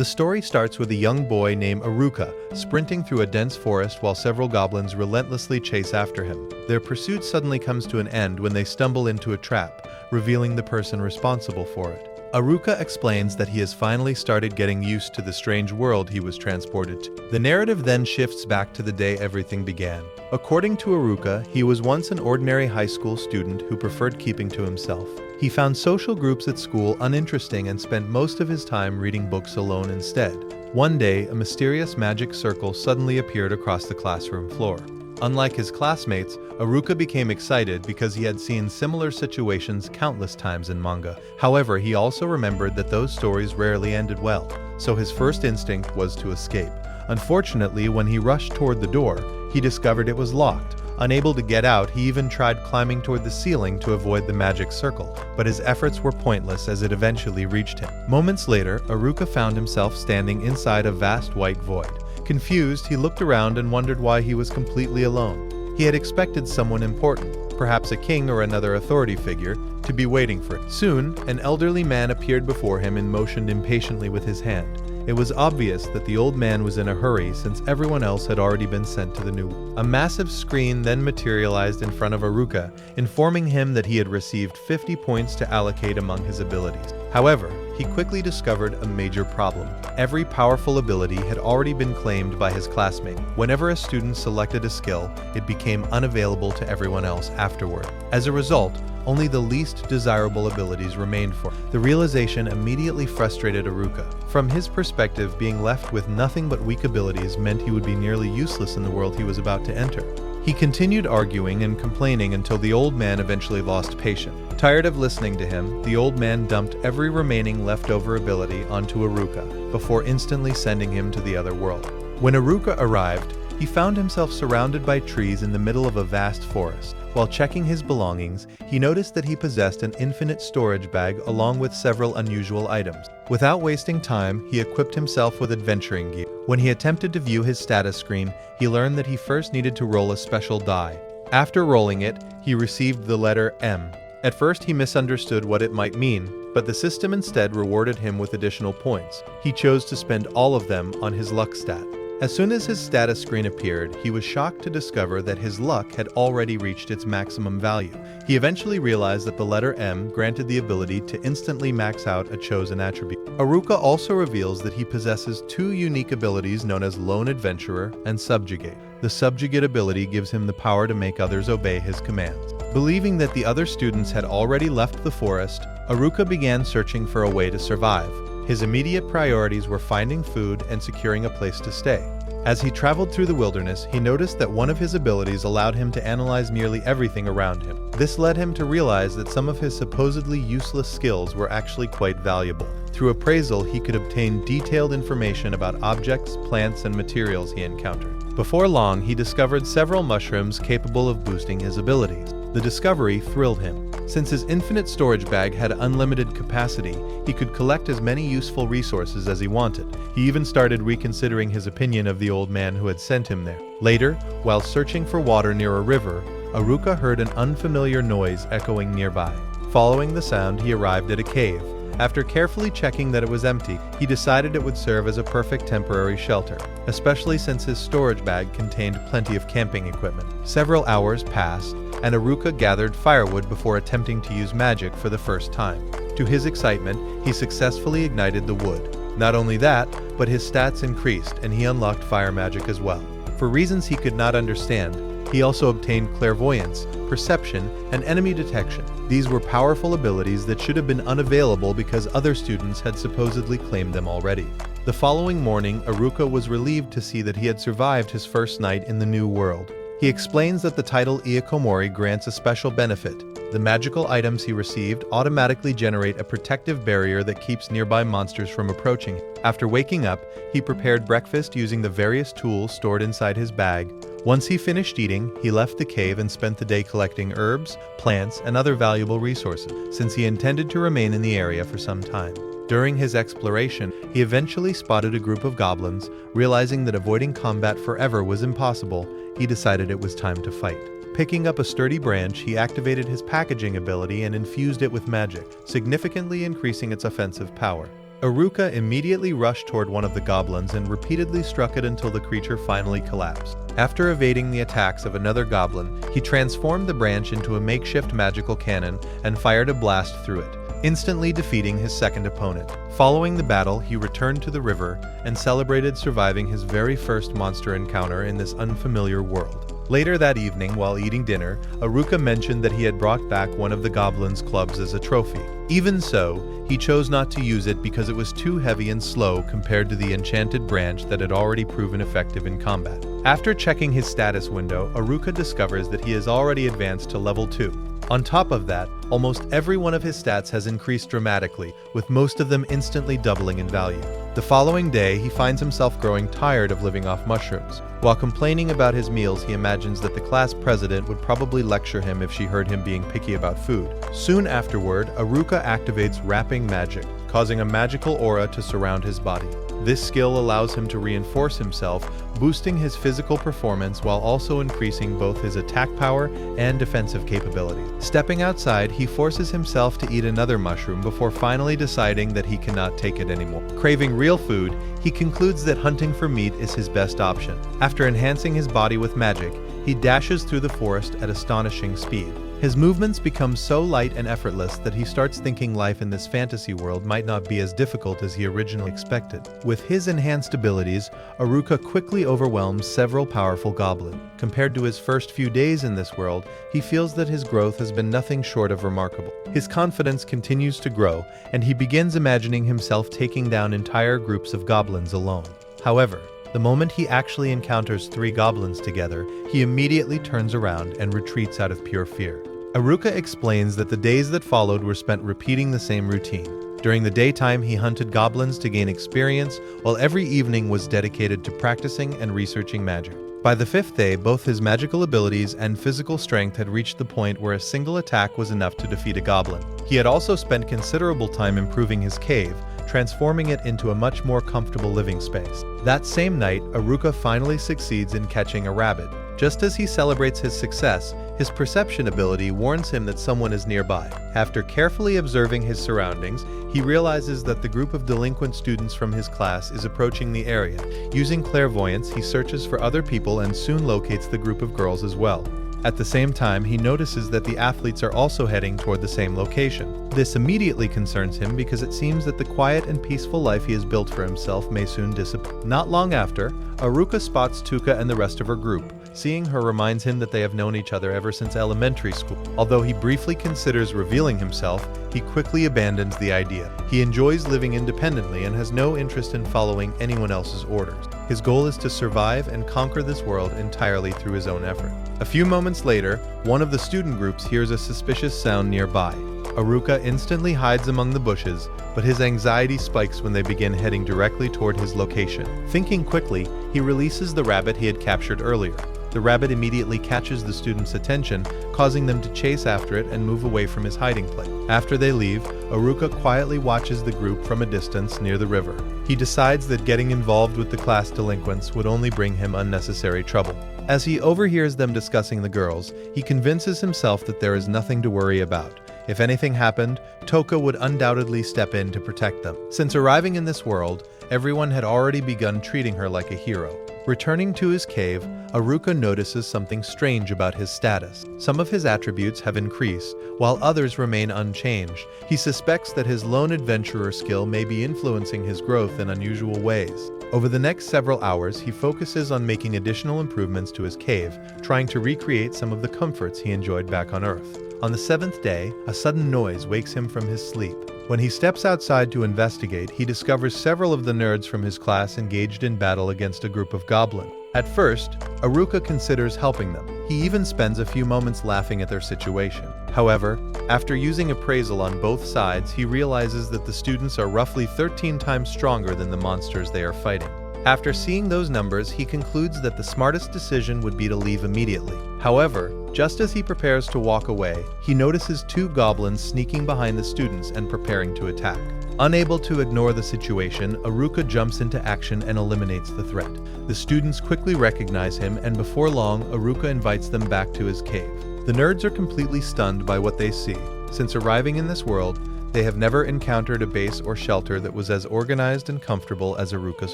The story starts with a young boy named Aruka sprinting through a dense forest while several goblins relentlessly chase after him. Their pursuit suddenly comes to an end when they stumble into a trap, revealing the person responsible for it. Aruka explains that he has finally started getting used to the strange world he was transported to. The narrative then shifts back to the day everything began. According to Aruka, he was once an ordinary high school student who preferred keeping to himself. He found social groups at school uninteresting and spent most of his time reading books alone instead. One day, a mysterious magic circle suddenly appeared across the classroom floor. Unlike his classmates, Aruka became excited because he had seen similar situations countless times in manga. However, he also remembered that those stories rarely ended well, so his first instinct was to escape. Unfortunately, when he rushed toward the door, he discovered it was locked. Unable to get out, he even tried climbing toward the ceiling to avoid the magic circle, but his efforts were pointless as it eventually reached him. Moments later, Aruka found himself standing inside a vast white void. Confused, he looked around and wondered why he was completely alone. He had expected someone important, perhaps a king or another authority figure, to be waiting for him. Soon, an elderly man appeared before him and motioned impatiently with his hand. It was obvious that the old man was in a hurry since everyone else had already been sent to the new world. A massive screen then materialized in front of Aruka, informing him that he had received 50 points to allocate among his abilities. However, he quickly discovered a major problem. Every powerful ability had already been claimed by his classmate. Whenever a student selected a skill, it became unavailable to everyone else afterward. As a result, only the least desirable abilities remained for him. The realization immediately frustrated Aruka. From his perspective, being left with nothing but weak abilities meant he would be nearly useless in the world he was about to enter. He continued arguing and complaining until the old man eventually lost patience. Tired of listening to him, the old man dumped every remaining leftover ability onto Aruka before instantly sending him to the other world. When Aruka arrived, he found himself surrounded by trees in the middle of a vast forest. While checking his belongings, he noticed that he possessed an infinite storage bag along with several unusual items. Without wasting time, he equipped himself with adventuring gear. When he attempted to view his status screen, he learned that he first needed to roll a special die. After rolling it, he received the letter M. At first, he misunderstood what it might mean, but the system instead rewarded him with additional points. He chose to spend all of them on his luck stat. As soon as his status screen appeared, he was shocked to discover that his luck had already reached its maximum value. He eventually realized that the letter M granted the ability to instantly max out a chosen attribute. Aruka also reveals that he possesses two unique abilities known as Lone Adventurer and Subjugate. The Subjugate ability gives him the power to make others obey his commands. Believing that the other students had already left the forest, Aruka began searching for a way to survive. His immediate priorities were finding food and securing a place to stay. As he traveled through the wilderness, he noticed that one of his abilities allowed him to analyze nearly everything around him. This led him to realize that some of his supposedly useless skills were actually quite valuable. Through appraisal, he could obtain detailed information about objects, plants, and materials he encountered. Before long, he discovered several mushrooms capable of boosting his abilities. The discovery thrilled him. Since his infinite storage bag had unlimited capacity, he could collect as many useful resources as he wanted. He even started reconsidering his opinion of the old man who had sent him there. Later, while searching for water near a river, Aruka heard an unfamiliar noise echoing nearby. Following the sound, he arrived at a cave. After carefully checking that it was empty, he decided it would serve as a perfect temporary shelter, especially since his storage bag contained plenty of camping equipment. Several hours passed, and Aruka gathered firewood before attempting to use magic for the first time. To his excitement, he successfully ignited the wood. Not only that, but his stats increased and he unlocked fire magic as well. For reasons he could not understand, he also obtained clairvoyance, perception, and enemy detection. These were powerful abilities that should have been unavailable because other students had supposedly claimed them already. The following morning, Aruka was relieved to see that he had survived his first night in the new world. He explains that the title Iakomori grants a special benefit. The magical items he received automatically generate a protective barrier that keeps nearby monsters from approaching him. After waking up, he prepared breakfast using the various tools stored inside his bag. Once he finished eating, he left the cave and spent the day collecting herbs, plants, and other valuable resources, since he intended to remain in the area for some time. During his exploration, he eventually spotted a group of goblins. Realizing that avoiding combat forever was impossible, he decided it was time to fight. Picking up a sturdy branch, he activated his packaging ability and infused it with magic, significantly increasing its offensive power. Aruka immediately rushed toward one of the goblins and repeatedly struck it until the creature finally collapsed. After evading the attacks of another goblin, he transformed the branch into a makeshift magical cannon and fired a blast through it, instantly defeating his second opponent. Following the battle, he returned to the river and celebrated surviving his very first monster encounter in this unfamiliar world. Later that evening, while eating dinner, Aruka mentioned that he had brought back one of the goblins' clubs as a trophy. Even so, he chose not to use it because it was too heavy and slow compared to the enchanted branch that had already proven effective in combat. After checking his status window, Aruka discovers that he has already advanced to level 2. On top of that, almost every one of his stats has increased dramatically, with most of them instantly doubling in value. The following day, he finds himself growing tired of living off mushrooms. While complaining about his meals, he imagines that the class president would probably lecture him if she heard him being picky about food. Soon afterward, Aruka activates wrapping magic, causing a magical aura to surround his body. This skill allows him to reinforce himself, boosting his physical performance while also increasing both his attack power and defensive capabilities. Stepping outside, he forces himself to eat another mushroom before finally deciding that he cannot take it anymore. Craving real food, he concludes that hunting for meat is his best option. After enhancing his body with magic, he dashes through the forest at astonishing speed. His movements become so light and effortless that he starts thinking life in this fantasy world might not be as difficult as he originally expected. With his enhanced abilities, Aruka quickly overwhelms several powerful goblins. Compared to his first few days in this world, he feels that his growth has been nothing short of remarkable. His confidence continues to grow, and he begins imagining himself taking down entire groups of goblins alone. However, the moment he actually encounters 3 goblins together, he immediately turns around and retreats out of pure fear. Aruka explains that the days that followed were spent repeating the same routine. During the daytime, he hunted goblins to gain experience, while every evening was dedicated to practicing and researching magic. By the 5th day, both his magical abilities and physical strength had reached the point where a single attack was enough to defeat a goblin. He had also spent considerable time improving his cave, transforming it into a much more comfortable living space. That same night, Aruka finally succeeds in catching a rabbit. Just as he celebrates his success, his perception ability warns him that someone is nearby. After carefully observing his surroundings, he realizes that the group of delinquent students from his class is approaching the area. Using clairvoyance, he searches for other people and soon locates the group of girls as well. At the same time, he notices that the athletes are also heading toward the same location. This immediately concerns him because it seems that the quiet and peaceful life he has built for himself may soon disappear. Not long after, Aruka spots Tuka and the rest of her group. Seeing her reminds him that they have known each other ever since elementary school. Although he briefly considers revealing himself, he quickly abandons the idea. He enjoys living independently and has no interest in following anyone else's orders. His goal is to survive and conquer this world entirely through his own effort. A few moments later, one of the student groups hears a suspicious sound nearby. Aruka instantly hides among the bushes, but his anxiety spikes when they begin heading directly toward his location. Thinking quickly, he releases the rabbit he had captured earlier. The rabbit immediately catches the students' attention, causing them to chase after it and move away from his hiding place. After they leave, Aruka quietly watches the group from a distance near the river. He decides that getting involved with the class delinquents would only bring him unnecessary trouble. As he overhears them discussing the girls, he convinces himself that there is nothing to worry about. If anything happened, Toka would undoubtedly step in to protect them. Since arriving in this world, everyone had already begun treating her like a hero. Returning to his cave, Aruka notices something strange about his status. Some of his attributes have increased, while others remain unchanged. He suspects that his lone adventurer skill may be influencing his growth in unusual ways. Over the next several hours, he focuses on making additional improvements to his cave, trying to recreate some of the comforts he enjoyed back on Earth. On the 7th day, a sudden noise wakes him from his sleep. When he steps outside to investigate, he discovers several of the nerds from his class engaged in battle against a group of goblins. At first, Aruka considers helping them. He even spends a few moments laughing at their situation. However, after using appraisal on both sides, he realizes that the students are roughly 13 times stronger than the monsters they are fighting. After seeing those numbers, he concludes that the smartest decision would be to leave immediately. However, just as he prepares to walk away, he notices 2 goblins sneaking behind the students and preparing to attack. Unable to ignore the situation, Aruka jumps into action and eliminates the threat. The students quickly recognize him, and before long, Aruka invites them back to his cave. The nerds are completely stunned by what they see. Since arriving in this world, They have never encountered a base or shelter that was as organized and comfortable as Aruka's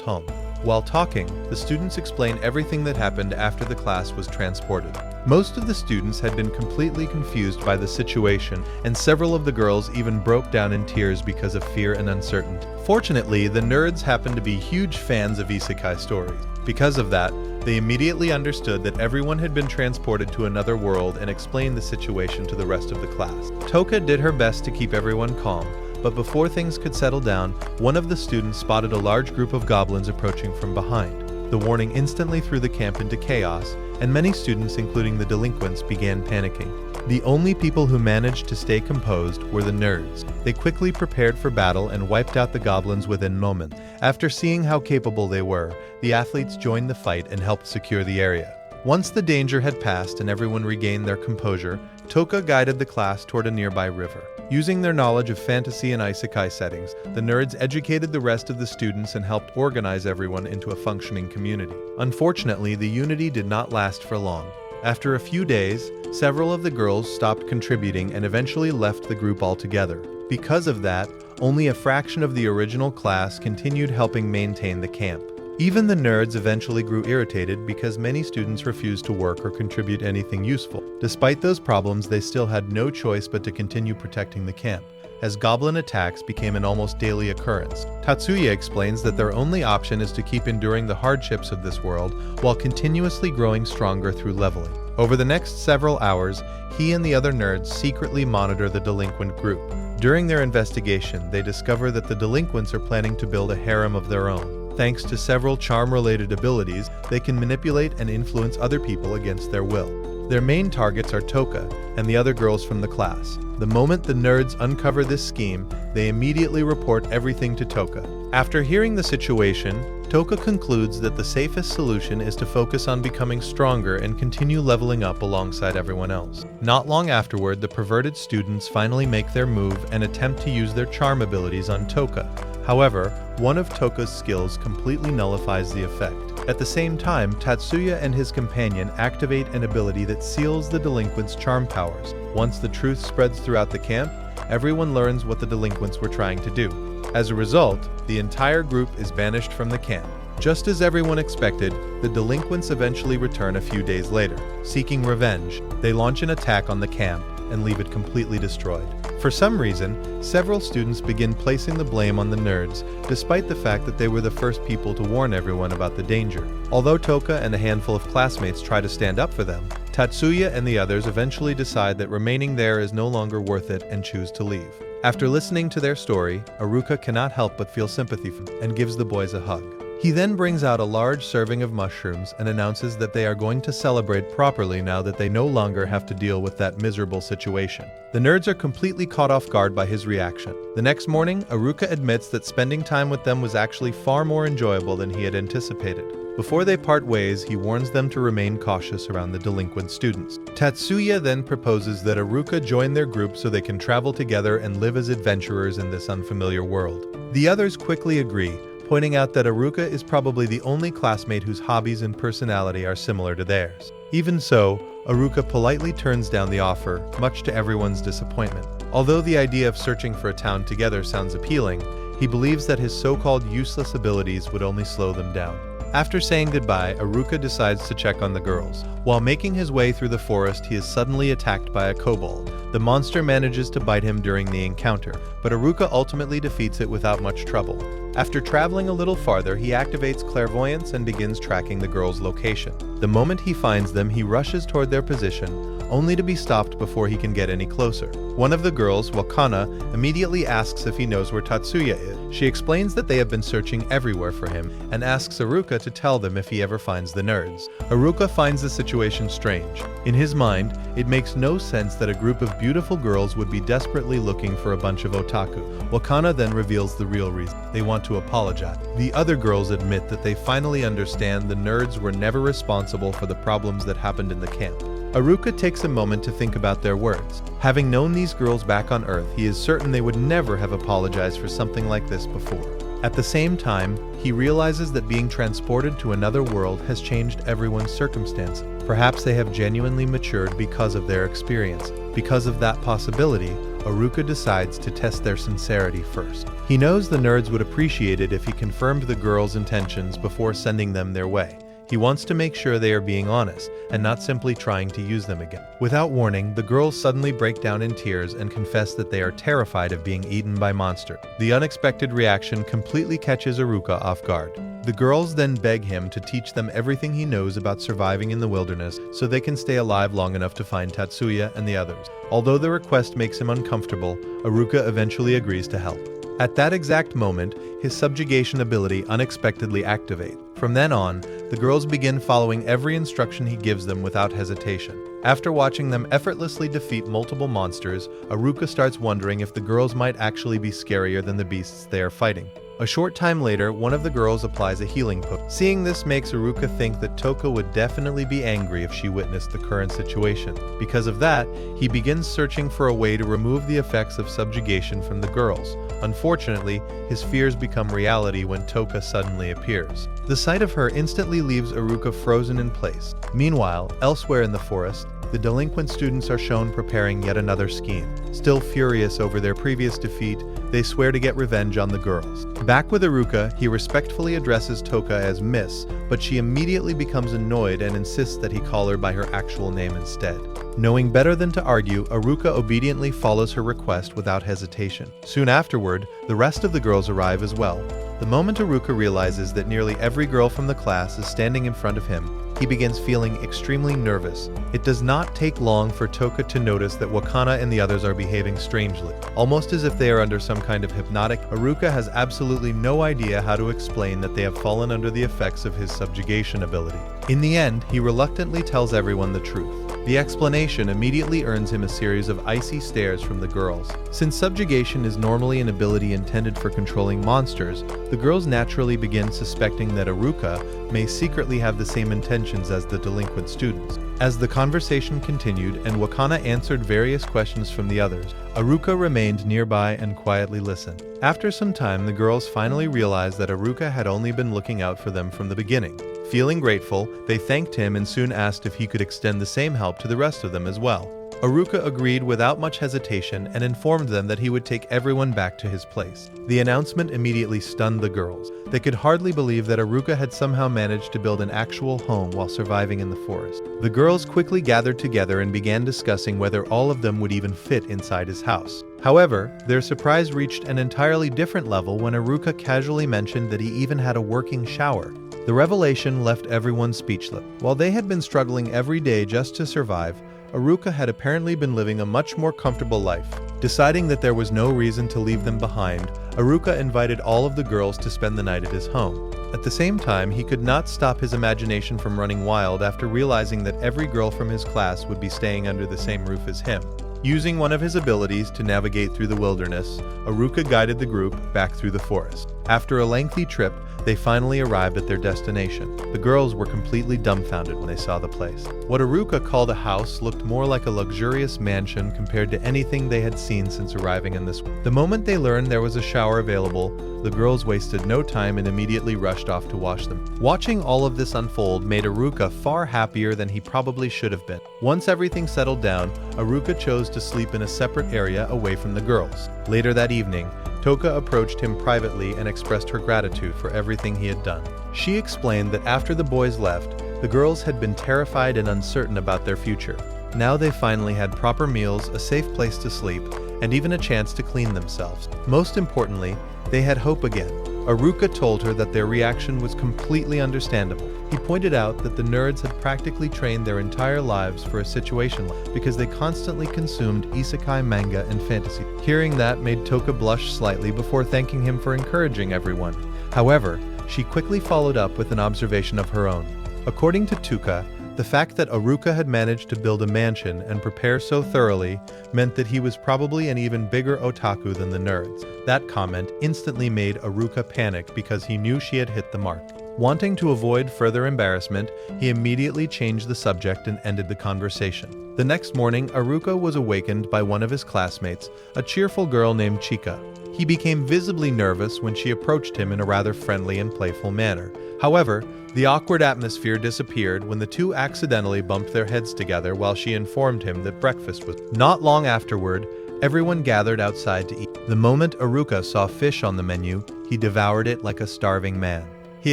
home. While talking, the students explain everything that happened after the class was transported. Most of the students had been completely confused by the situation, and several of the girls even broke down in tears because of fear and uncertainty. Fortunately, the nerds happened to be huge fans of isekai stories. Because of that, they immediately understood that everyone had been transported to another world and explained the situation to the rest of the class. Toka did her best to keep everyone calm, but before things could settle down, one of the students spotted a large group of goblins approaching from behind. The warning instantly threw the camp into chaos, and many students, including the delinquents, began panicking. The only people who managed to stay composed were the nerds. They quickly prepared for battle and wiped out the goblins within moments. After seeing how capable they were, the athletes joined the fight and helped secure the area. Once the danger had passed and everyone regained their composure, Toka guided the class toward a nearby river. Using their knowledge of fantasy and isekai settings, the nerds educated the rest of the students and helped organize everyone into a functioning community. Unfortunately, the unity did not last for long. After a few days, several of the girls stopped contributing and eventually left the group altogether. Because of that, only a fraction of the original class continued helping maintain the camp. Even the nerds eventually grew irritated because many students refused to work or contribute anything useful. Despite those problems, they still had no choice but to continue protecting the camp, as goblin attacks became an almost daily occurrence. Tatsuya explains that their only option is to keep enduring the hardships of this world while continuously growing stronger through leveling. Over the next several hours, he and the other nerds secretly monitor the delinquent group. During their investigation, they discover that the delinquents are planning to build a harem of their own. Thanks to several charm-related abilities, they can manipulate and influence other people against their will. Their main targets are Toka and the other girls from the class. The moment the nerds uncover this scheme, they immediately report everything to Toka. After hearing the situation, Toka concludes that the safest solution is to focus on becoming stronger and continue leveling up alongside everyone else. Not long afterward, the perverted students finally make their move and attempt to use their charm abilities on Toka. However, one of Toka's skills completely nullifies the effect. At the same time, Tatsuya and his companion activate an ability that seals the delinquents' charm powers. Once the truth spreads throughout the camp, everyone learns what the delinquents were trying to do. As a result, the entire group is banished from the camp. Just as everyone expected, the delinquents eventually return a few days later. Seeking revenge, they launch an attack on the camp and leave it completely destroyed. For some reason, several students begin placing the blame on the nerds, despite the fact that they were the first people to warn everyone about the danger. Although Toka and a handful of classmates try to stand up for them, Tatsuya and the others eventually decide that remaining there is no longer worth it and choose to leave. After listening to their story, Aruka cannot help but feel sympathy for them and gives the boys a hug. He then brings out a large serving of mushrooms and announces that they are going to celebrate properly now that they no longer have to deal with that miserable situation. The nerds are completely caught off guard by his reaction. The next morning, Aruka admits that spending time with them was actually far more enjoyable than he had anticipated. Before they part ways, he warns them to remain cautious around the delinquent students. Tatsuya then proposes that Aruka join their group so they can travel together and live as adventurers in this unfamiliar world. The others quickly agree, pointing out that Aruka is probably the only classmate whose hobbies and personality are similar to theirs. Even so, Aruka politely turns down the offer, much to everyone's disappointment. Although the idea of searching for a town together sounds appealing, he believes that his so-called useless abilities would only slow them down. After saying goodbye, Aruka decides to check on the girls. While making his way through the forest, he is suddenly attacked by a kobold. The monster manages to bite him during the encounter, but Aruka ultimately defeats it without much trouble. After traveling a little farther, he activates clairvoyance and begins tracking the girls' location. The moment he finds them, he rushes toward their position, only to be stopped before he can get any closer. One of the girls, Wakana, immediately asks if he knows where Tatsuya is. She explains that they have been searching everywhere for him, and asks Aruka to tell them if he ever finds the nerds. Aruka finds the situation strange. In his mind, it makes no sense that a group of beautiful girls would be desperately looking for a bunch of otaku. Wakana then reveals the real reason. They want to apologize. The other girls admit that they finally understand the nerds were never responsible for the problems that happened in the camp. Aruka takes a moment to think about their words. Having known these girls back on Earth, he is certain they would never have apologized for something like this before. At the same time, he realizes that being transported to another world has changed everyone's circumstance. Perhaps they have genuinely matured because of their experience. Because of that possibility, Aruka decides to test their sincerity first. He knows the nerds would appreciate it if he confirmed the girls' intentions before sending them their way. He wants to make sure they are being honest and not simply trying to use them again. Without warning, the girls suddenly break down in tears and confess that they are terrified of being eaten by monsters. The unexpected reaction completely catches Aruka off guard. The girls then beg him to teach them everything he knows about surviving in the wilderness so they can stay alive long enough to find Tatsuya and the others. Although the request makes him uncomfortable, Aruka eventually agrees to help. At that exact moment, his subjugation ability unexpectedly activates. From then on, the girls begin following every instruction he gives them without hesitation. After watching them effortlessly defeat multiple monsters, Aruka starts wondering if the girls might actually be scarier than the beasts they are fighting. A short time later, one of the girls applies a healing potion. Seeing this makes Aruka think that Toka would definitely be angry if she witnessed the current situation. Because of that, he begins searching for a way to remove the effects of subjugation from the girls. Unfortunately, his fears become reality when Toka suddenly appears. The sight of her instantly leaves Aruka frozen in place. Meanwhile, elsewhere in the forest, the delinquent students are shown preparing yet another scheme. Still furious over their previous defeat, they swear to get revenge on the girls. Back with Aruka, he respectfully addresses Toka as Miss, but she immediately becomes annoyed and insists that he call her by her actual name instead. Knowing better than to argue, Aruka obediently follows her request without hesitation. Soon afterward, the rest of the girls arrive as well. The moment Aruka realizes that nearly every girl from the class is standing in front of him, he begins feeling extremely nervous. It does not take long for Toka to notice that Wakana and the others are behaving strangely. Almost as if they are under some kind of hypnotic, Aruka has absolutely no idea how to explain that they have fallen under the effects of his subjugation ability. In the end, he reluctantly tells everyone the truth. The explanation immediately earns him a series of icy stares from the girls. Since subjugation is normally an ability intended for controlling monsters, the girls naturally begin suspecting that Aruka may secretly have the same intentions as the delinquent students. As the conversation continued and Wakana answered various questions from the others, Aruka remained nearby and quietly listened. After some time, the girls finally realized that Aruka had only been looking out for them from the beginning. Feeling grateful, they thanked him and soon asked if he could extend the same help to the rest of them as well. Aruka agreed without much hesitation and informed them that he would take everyone back to his place. The announcement immediately stunned the girls. They could hardly believe that Aruka had somehow managed to build an actual home while surviving in the forest. The girls quickly gathered together and began discussing whether all of them would even fit inside his house. However, their surprise reached an entirely different level when Aruka casually mentioned that he even had a working shower. The revelation left everyone speechless. While they had been struggling every day just to survive, Aruka had apparently been living a much more comfortable life. Deciding that there was no reason to leave them behind, Aruka invited all of the girls to spend the night at his home. At the same time, he could not stop his imagination from running wild after realizing that every girl from his class would be staying under the same roof as him. Using one of his abilities to navigate through the wilderness, Aruka guided the group back through the forest. After a lengthy trip, they finally arrived at their destination. The girls were completely dumbfounded when they saw the place. What Aruka called a house looked more like a luxurious mansion compared to anything they had seen since arriving in this one. The moment they learned there was a shower available, the girls wasted no time and immediately rushed off to wash them. Watching all of this unfold made Aruka far happier than he probably should have been. Once everything settled down, Aruka chose to sleep in a separate area away from the girls. Later that evening, Toka approached him privately and expressed her gratitude for everything he had done. She explained that after the boys left, the girls had been terrified and uncertain about their future. Now they finally had proper meals, a safe place to sleep, and even a chance to clean themselves. Most importantly, they had hope again. Aruka told her that their reaction was completely understandable. He pointed out that the nerds had practically trained their entire lives for a situation because they constantly consumed isekai manga and fantasy. Hearing that made Toka blush slightly before thanking him for encouraging everyone. However, she quickly followed up with an observation of her own. According to Tuka, the fact that Aruka had managed to build a mansion and prepare so thoroughly meant that he was probably an even bigger otaku than the nerds. That comment instantly made Aruka panic because he knew she had hit the mark. Wanting to avoid further embarrassment, he immediately changed the subject and ended the conversation. The next morning, Aruka was awakened by one of his classmates, a cheerful girl named Chika. He became visibly nervous when she approached him in a rather friendly and playful manner. However, the awkward atmosphere disappeared when the two accidentally bumped their heads together while she informed him that breakfast was. Not long afterward, Everyone gathered outside to eat. The moment Aruka saw fish on the menu, he devoured it like a starving man. He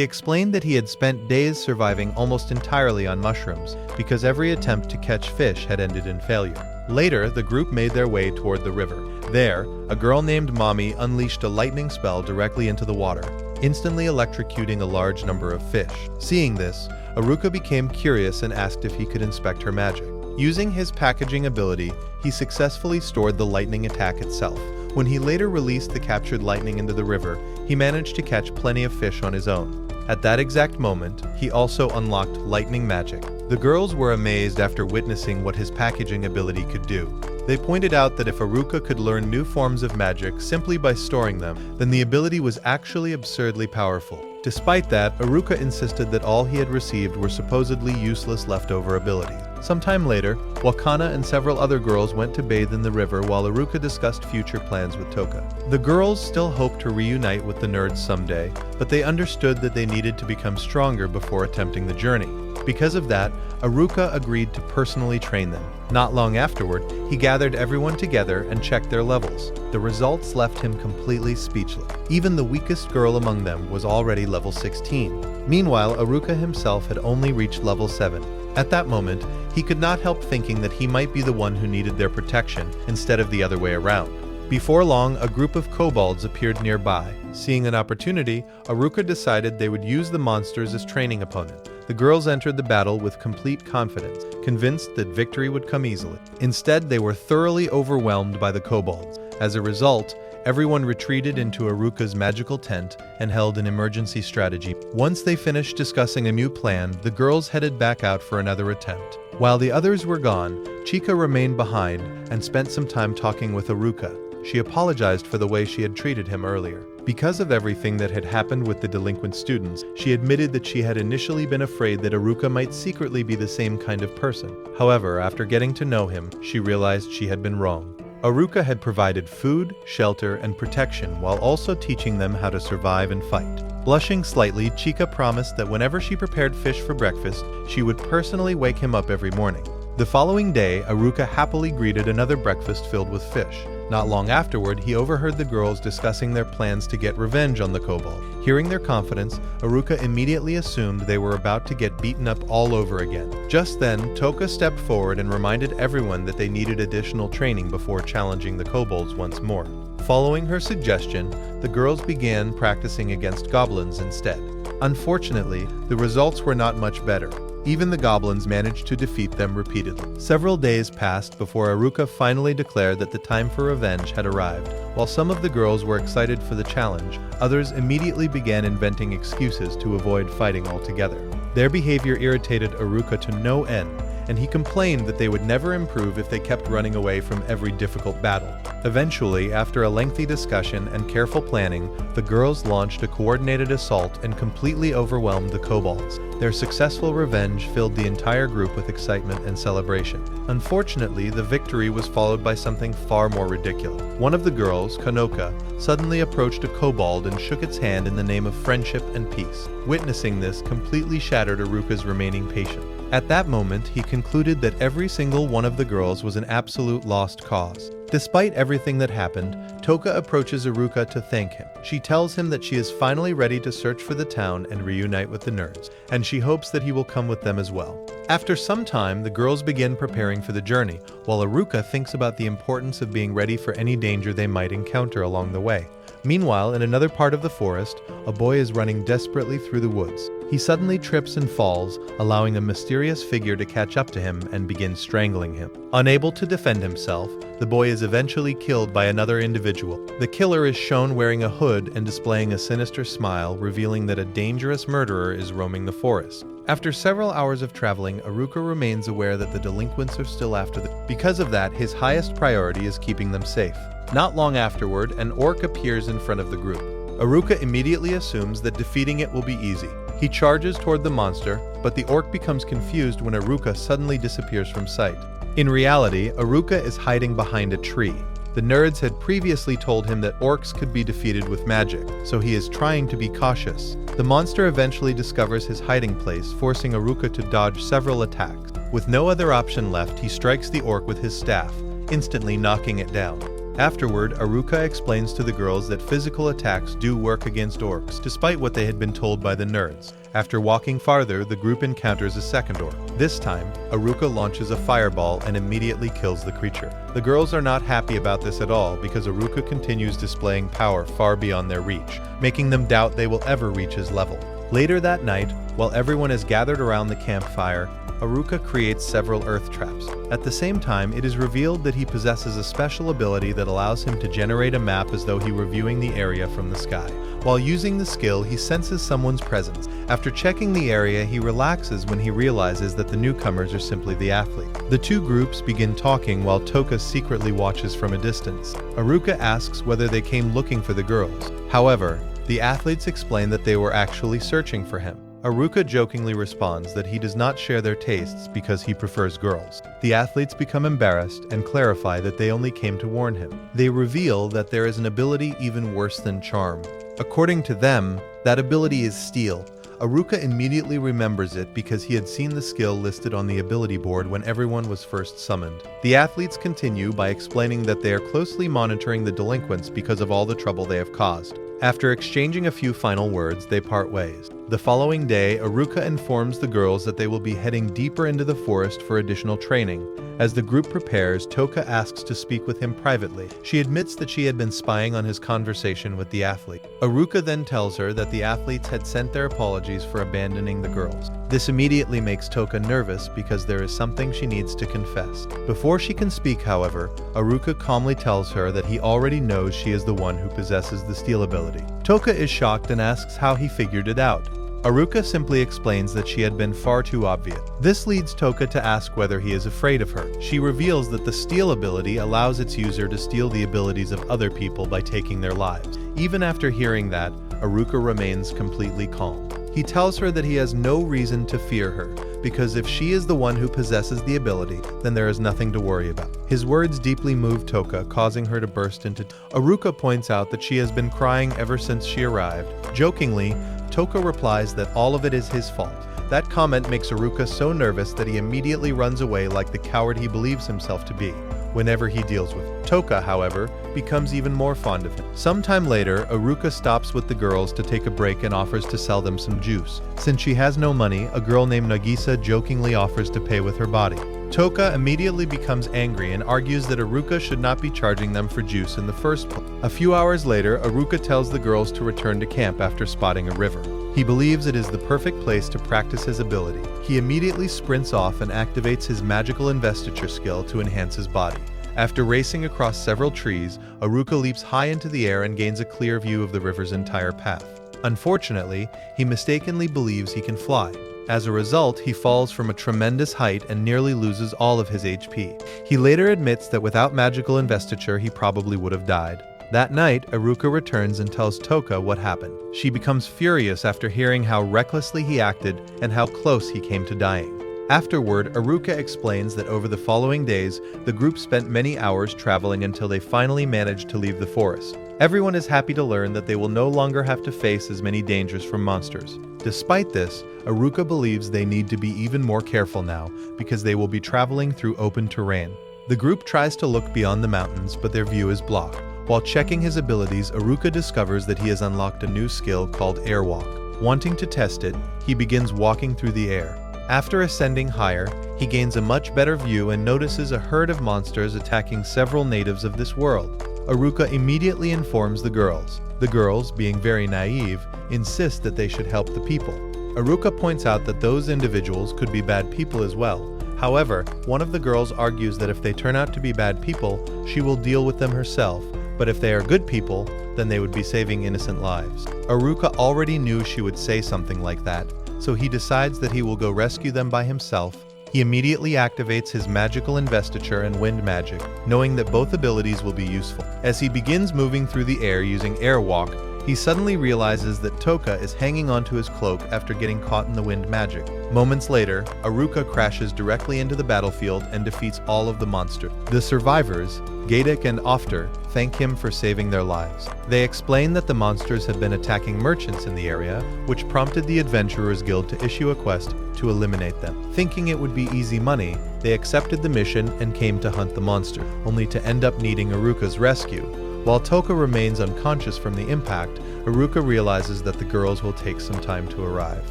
explained that he had spent days surviving almost entirely on mushrooms because every attempt to catch fish had ended in failure. Later, the group made their way toward the river. There, a girl named Mami unleashed a lightning spell directly into the water, instantly electrocuting a large number of fish. Seeing this, Aruka became curious and asked if he could inspect her magic. Using his packaging ability, he successfully stored the lightning attack itself. When he later released the captured lightning into the river, he managed to catch plenty of fish on his own. At that exact moment, he also unlocked lightning magic. The girls were amazed after witnessing what his packaging ability could do. They pointed out that if Aruka could learn new forms of magic simply by storing them, then the ability was actually absurdly powerful. Despite that, Aruka insisted that all he had received were supposedly useless leftover abilities. Sometime later, Wakana and several other girls went to bathe in the river while Aruka discussed future plans with Toka. The girls still hoped to reunite with the nerds someday, but they understood that they needed to become stronger before attempting the journey. Because of that, Aruka agreed to personally train them. Not long afterward, he gathered everyone together and checked their levels. The results left him completely speechless. Even the weakest girl among them was already level 16. Meanwhile, Aruka himself had only reached level 7. At that moment, he could not help thinking that he might be the one who needed their protection instead of the other way around. Before long, a group of kobolds appeared nearby. Seeing an opportunity, Aruka decided they would use the monsters as training opponents. The girls entered the battle with complete confidence, convinced that victory would come easily. Instead, they were thoroughly overwhelmed by the kobolds. As a result, everyone retreated into Aruka's magical tent and held an emergency strategy. Once they finished discussing a new plan, the girls headed back out for another attempt. While the others were gone, Chika remained behind and spent some time talking with Aruka. She apologized for the way she had treated him earlier. Because of everything that had happened with the delinquent students, she admitted that she had initially been afraid that Aruka might secretly be the same kind of person. However, after getting to know him, she realized she had been wrong. Aruka had provided food, shelter, and protection while also teaching them how to survive and fight. Blushing slightly, Chika promised that whenever she prepared fish for breakfast, she would personally wake him up every morning. The following day, Aruka happily greeted another breakfast filled with fish. Not long afterward, he overheard the girls discussing their plans to get revenge on the kobold. Hearing their confidence, Aruka immediately assumed they were about to get beaten up all over again. Just then, Toka stepped forward and reminded everyone that they needed additional training before challenging the kobolds once more. Following her suggestion, the girls began practicing against goblins instead. Unfortunately, the results were not much better. Even the goblins managed to defeat them repeatedly. Several days passed before Aruka finally declared that the time for revenge had arrived. While some of the girls were excited for the challenge, others immediately began inventing excuses to avoid fighting altogether. Their behavior irritated Aruka to no end, and he complained that they would never improve if they kept running away from every difficult battle. Eventually, after a lengthy discussion and careful planning, the girls launched a coordinated assault and completely overwhelmed the kobolds. Their successful revenge filled the entire group with excitement and celebration. Unfortunately, the victory was followed by something far more ridiculous. One of the girls, Kanoka, suddenly approached a kobold and shook its hand in the name of friendship and peace. Witnessing this completely shattered Aruka's remaining patience. At that moment, he concluded that every single one of the girls was an absolute lost cause. Despite everything that happened, Toka approaches Aruka to thank him. She tells him that she is finally ready to search for the town and reunite with the nerds, and she hopes that he will come with them as well. After some time, the girls begin preparing for the journey, while Aruka thinks about the importance of being ready for any danger they might encounter along the way. Meanwhile, in another part of the forest, a boy is running desperately through the woods. He suddenly trips and falls, allowing a mysterious figure to catch up to him and begin strangling him. Unable to defend himself, the boy is eventually killed by another individual. The killer is shown wearing a hood and displaying a sinister smile, revealing that a dangerous murderer is roaming the forest. After several hours of traveling, Aruka remains aware that the delinquents are still after them. Because of that, his highest priority is keeping them safe. Not long afterward, an orc appears in front of the group. Aruka immediately assumes that defeating it will be easy. He charges toward the monster, but the orc becomes confused when Aruka suddenly disappears from sight. In reality, Aruka is hiding behind a tree. The nerds had previously told him that orcs could be defeated with magic, so he is trying to be cautious. The monster eventually discovers his hiding place, forcing Aruka to dodge several attacks. With no other option left, he strikes the orc with his staff, instantly knocking it down. Afterward, Aruka explains to the girls that physical attacks do work against orcs, despite what they had been told by the nerds. After walking farther, the group encounters a second orc. This time, Aruka launches a fireball and immediately kills the creature. The girls are not happy about this at all because Aruka continues displaying power far beyond their reach, making them doubt they will ever reach his level. Later that night, while everyone is gathered around the campfire, Aruka creates several earth traps. At the same time, it is revealed that he possesses a special ability that allows him to generate a map as though he were viewing the area from the sky. While using the skill, he senses someone's presence. After checking the area, he relaxes when he realizes that the newcomers are simply the athlete. The two groups begin talking while Toka secretly watches from a distance. Aruka asks whether they came looking for the girls. However, the athletes explain that they were actually searching for him. Aruka jokingly responds that he does not share their tastes because he prefers girls. The athletes become embarrassed and clarify that they only came to warn him. They reveal that there is an ability even worse than charm. According to them, that ability is steal. Aruka immediately remembers it because he had seen the skill listed on the ability board when everyone was first summoned. The athletes continue by explaining that they are closely monitoring the delinquents because of all the trouble they have caused. After exchanging a few final words, they part ways. The following day, Aruka informs the girls that they will be heading deeper into the forest for additional training. As the group prepares, Toka asks to speak with him privately. She admits that she had been spying on his conversation with the athlete. Aruka then tells her that the athletes had sent their apologies for abandoning the girls. This immediately makes Toka nervous because there is something she needs to confess. Before she can speak, however, Aruka calmly tells her that he already knows she is the one who possesses the steal ability. Toka is shocked and asks how he figured it out. Aruka simply explains that she had been far too obvious. This leads Toka to ask whether he is afraid of her. She reveals that the steal ability allows its user to steal the abilities of other people by taking their lives. Even after hearing that, Aruka remains completely calm. He tells her that he has no reason to fear her, because if she is the one who possesses the ability, then there is nothing to worry about. His words deeply move Toka, causing her to burst into tears. Aruka points out that she has been crying ever since she arrived. Jokingly, Toka replies that all of it is his fault. That comment makes Aruka so nervous that he immediately runs away like the coward he believes himself to be whenever he deals with him. Toka, however, becomes even more fond of him. Sometime later, Aruka stops with the girls to take a break and offers to sell them some juice. Since she has no money, a girl named Nagisa jokingly offers to pay with her body. Toka immediately becomes angry and argues that Aruka should not be charging them for juice in the first place. A few hours later, Aruka tells the girls to return to camp after spotting a river. He believes it is the perfect place to practice his ability. He immediately sprints off and activates his magical investiture skill to enhance his body. After racing across several trees, Aruka leaps high into the air and gains a clear view of the river's entire path. Unfortunately, he mistakenly believes he can fly. As a result, he falls from a tremendous height and nearly loses all of his HP. He later admits that without magical investiture, he probably would have died. That night, Aruka returns and tells Toka what happened. She becomes furious after hearing how recklessly he acted and how close he came to dying. Afterward, Aruka explains that over the following days, the group spent many hours traveling until they finally managed to leave the forest. Everyone is happy to learn that they will no longer have to face as many dangers from monsters. Despite this, Aruka believes they need to be even more careful now because they will be traveling through open terrain. The group tries to look beyond the mountains, but their view is blocked. While checking his abilities, Aruka discovers that he has unlocked a new skill called Airwalk. Wanting to test it, he begins walking through the air. After ascending higher, he gains a much better view and notices a herd of monsters attacking several natives of this world. Aruka immediately informs the girls. The girls, being very naive, insist that they should help the people. Aruka points out that those individuals could be bad people as well. However, one of the girls argues that if they turn out to be bad people, she will deal with them herself, but if they are good people, then they would be saving innocent lives. Aruka already knew she would say something like that, so he decides that he will go rescue them by himself. He immediately activates his magical investiture and wind magic, knowing that both abilities will be useful. As he begins moving through the air using Airwalk, He suddenly realizes that Toka is hanging onto his cloak after getting caught in the wind magic. Moments later, Aruka crashes directly into the battlefield and defeats all of the monsters. The survivors, Gadik and Ofter, thank him for saving their lives. They explain that the monsters had been attacking merchants in the area, which prompted the Adventurers Guild to issue a quest to eliminate them. Thinking it would be easy money, they accepted the mission and came to hunt the monster, only to end up needing Aruka's rescue. While Toka remains unconscious from the impact, Aruka realizes that the girls will take some time to arrive.